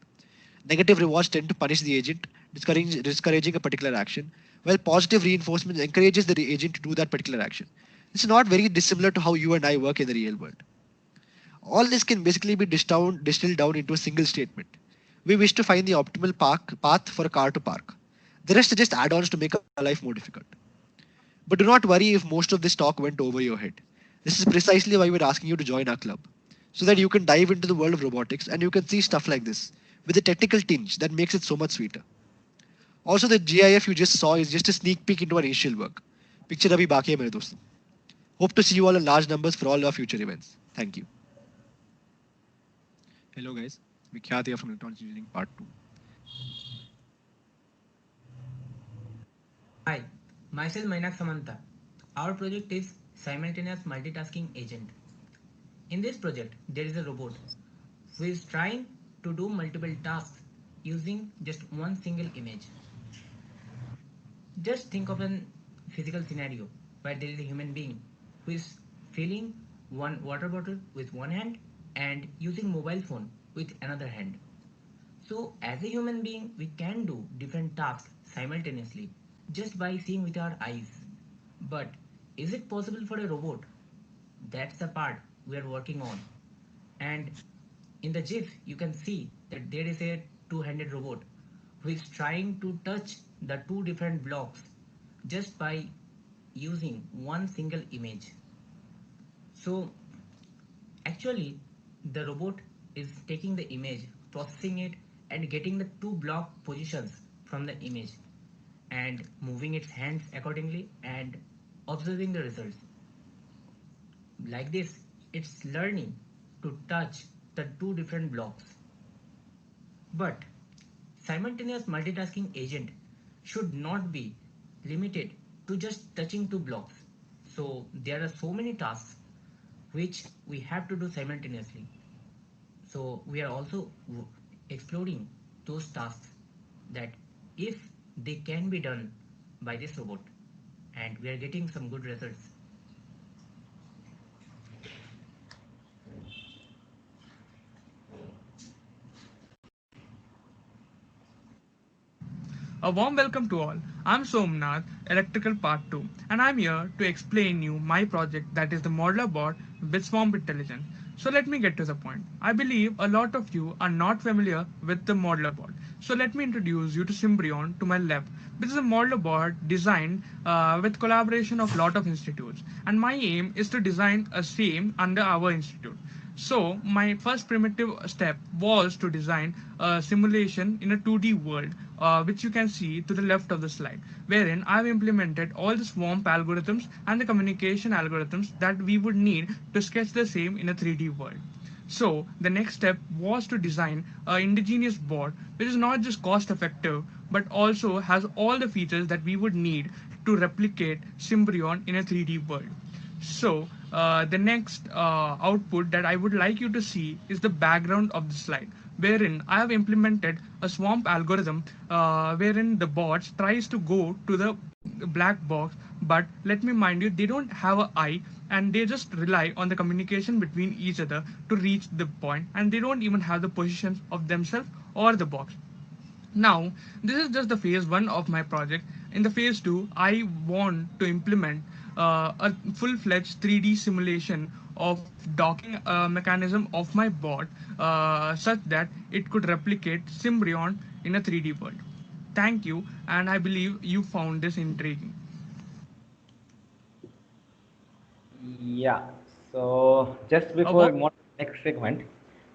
Negative rewards tend to punish the agent, discouraging a particular action, while positive reinforcement encourages the agent to do that particular action. This is not very dissimilar to how you and I work in the real world. All this can basically be distilled down into a single statement. We wish to find the optimal path for a car to park. The rest are just add-ons to make our life more difficult. But do not worry if most of this talk went over your head. This is precisely why we're asking you to join our club, so that you can dive into the world of robotics and you can see stuff like this, with a technical tinge that makes it so much sweeter. Also, the GIF you just saw is just a sneak peek into our initial work. Picture abhi baki hai mere dosto. Hope to see you all in large numbers for all our future events. Thank you. Hello guys, Vikhyat here from Electronics Engineering Part 2. Hi, myself Mainak Samanta. Our project is Simultaneous Multitasking Agent. In this project, there is a robot who is trying to do multiple tasks using just one single image. Just think of a physical scenario where there is a human being who is filling one water bottle with one hand and using mobile phone with another hand. So as a human being, we can do different tasks simultaneously just by seeing with our eyes. But is it possible for a robot? That's the part we are working on. And in the GIF, you can see that there is a two-handed robot who is trying to touch the two different blocks just by using one single image. So actually, the robot is taking the image, processing it, and getting the two block positions from the image and moving its hands accordingly and observing the results. Like this, it's learning to touch the two different blocks. But simultaneous multitasking agent should not be limited to just touching two blocks. So there are so many tasks which we have to do simultaneously. So we are also exploring those tasks that if they can be done by this robot, and we are getting some good results. A warm welcome to all. I'm Somnath, Electrical Part 2, and I'm here to explain you my project, that is the modular board with Swarm Intelligence. So let me get to the point. I believe a lot of you are not familiar with the modular board. So let me introduce you to Symbrion to my left. This is a modular board designed with collaboration of lot of institutes, and my aim is to design a same under our institute. So my first primitive step was to design a simulation in a 2D world which you can see to the left of the slide, wherein I've implemented all the SWAMP algorithms and the communication algorithms that we would need to sketch the same in a 3D world. So the next step was to design an indigenous board which is not just cost effective but also has all the features that we would need to replicate Symbrion in a 3D world. So the next output that I would like you to see is the background of the slide, wherein I have implemented a SWAMP algorithm wherein the bots tries to go to the black box, but let me mind you, they don't have an eye and they just rely on the communication between each other to reach the point, and they don't even have the positions of themselves or the box. Now, this is just the phase 1 of my project. In the phase 2, I want to implement a full-fledged 3D simulation of docking mechanism of my bot such that it could replicate Symbrion in a 3D world. Thank you, and I believe you found this intriguing. Yeah. So just before more next segment,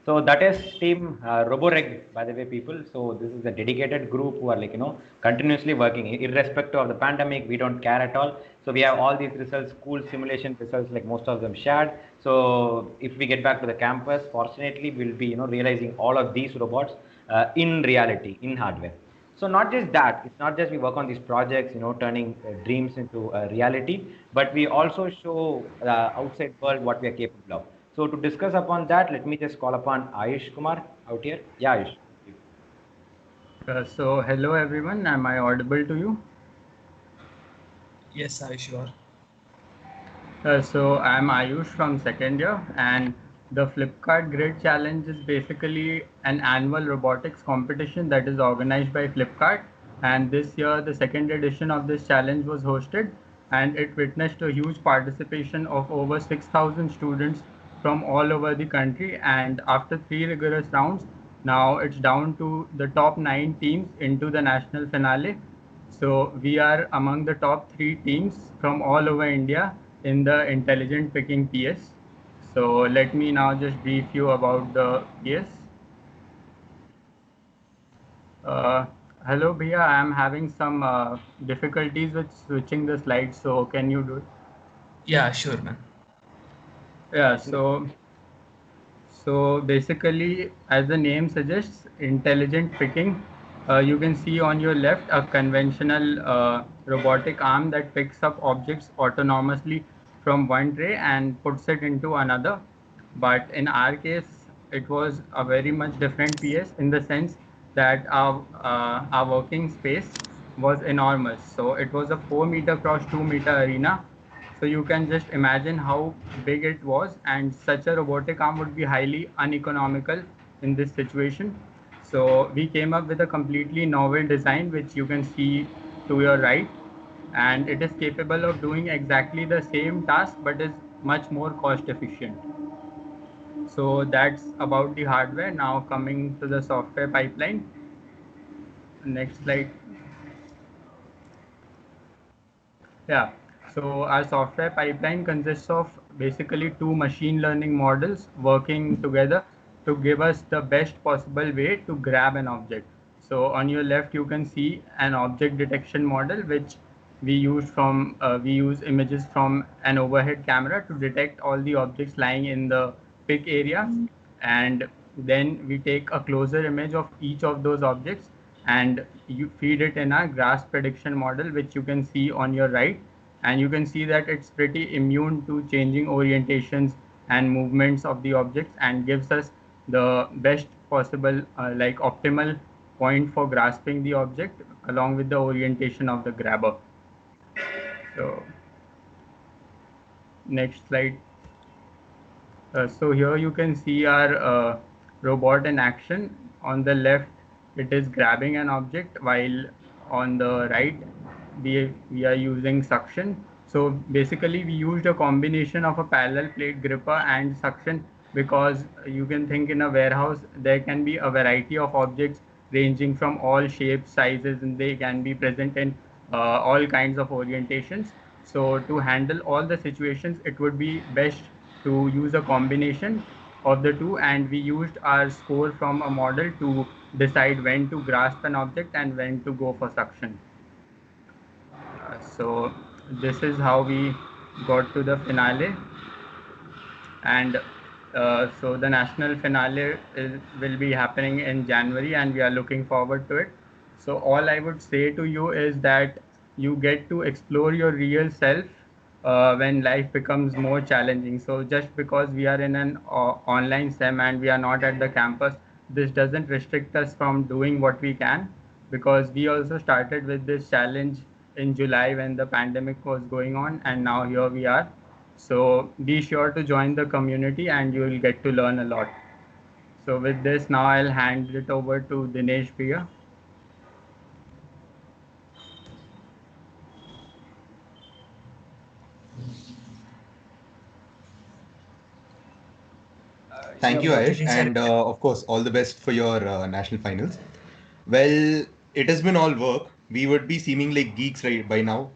so that is team RoboReg, by the way, people. So this is a dedicated group who are like, continuously working irrespective of the pandemic. We don't care at all. So we have all these results, cool simulation results, like most of them shared. So if we get back to the campus, fortunately, we'll be, realizing all of these robots in reality, in hardware. So not just that, it's not just we work on these projects, turning dreams into reality, but we also show the outside world what we are capable of. So to discuss upon that, let me just call upon Ayush Kumar out here. Yeah, Ayush. So hello everyone, am I audible to you? Yes, Ayush, you are. So I'm Ayush from second year, and the Flipkart Grid Challenge is basically an annual robotics competition that is organized by Flipkart. And this year, the second edition of this challenge was hosted, and it witnessed a huge participation of over 6,000 students from all over the country. And after 3 rigorous rounds, now it's down to the top 9 teams into the national finale. So we are among the top 3 teams from all over India in the intelligent picking PS. So let me now just brief you about the PS. Hello Bhaiya, I am having some difficulties with switching the slides, so can you do it? Yeah, sure, man. Yeah, so basically, as the name suggests, intelligent picking. You can see on your left a conventional robotic arm that picks up objects autonomously from one tray and puts it into another. But in our case, it was a very much different PS in the sense that our working space was enormous. So it was a 4 meter cross 2 meter arena, so you can just imagine how big it was, and such a robotic arm would be highly uneconomical in this situation. So we came up with a completely novel design, which you can see to your right, and it is capable of doing exactly the same task but is much more cost efficient. So that's about the hardware. Now coming to the software pipeline. Next slide. Yeah, so our software pipeline consists of basically 2 machine learning models working together to give us the best possible way to grab an object. So on your left, you can see an object detection model, which we use images from an overhead camera to detect all the objects lying in the pick area, and then we take a closer image of each of those objects and you feed it in a grasp prediction model, which you can see on your right, and you can see that it's pretty immune to changing orientations and movements of the objects and gives us the best possible like optimal point for grasping the object along with the orientation of the grabber. So next slide. So here you can see our robot in action. On the left, it is grabbing an object, while on the right, we are using suction. So basically, we used a combination of a parallel plate gripper and suction, because you can think in a warehouse, there can be a variety of objects ranging from all shapes, sizes, and they can be present in all kinds of orientations. So to handle all the situations, it would be best to use a combination, of the two, and we used our score from a model to decide when to grasp an object and when to go for suction. So this is how we got to the finale, and so the national finale will be happening in January, and we are looking forward to it. So all I would say to you is that you get to explore your real self when life becomes more challenging. So just because we are in an online SEM and we are not at the campus, this doesn't restrict us from doing what we can, because we also started with this challenge in July when the pandemic was going on, and now here we are. So be sure to join the community and you will get to learn a lot. So with this, now I'll hand it over to Dinesh Bhaiya. Thank you, what did Ayush, you say? and of course, all the best for your national finals. Well, it has been all work. We would be seeming like geeks right by now,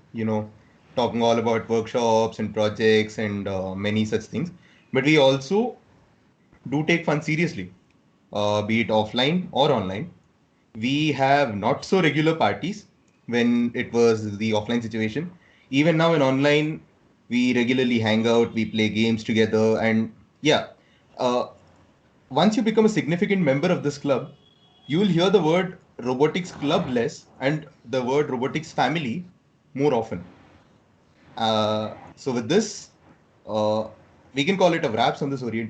talking all about workshops and projects and many such things. But we also do take fun seriously, be it offline or online. We have not so regular parties when it was the offline situation. Even now in online, we regularly hang out, we play games together, and yeah. Uh, Once you become a significant member of this club, you will hear the word robotics club less and the word robotics family more often. So with this, we can call it a wraps on this orientation.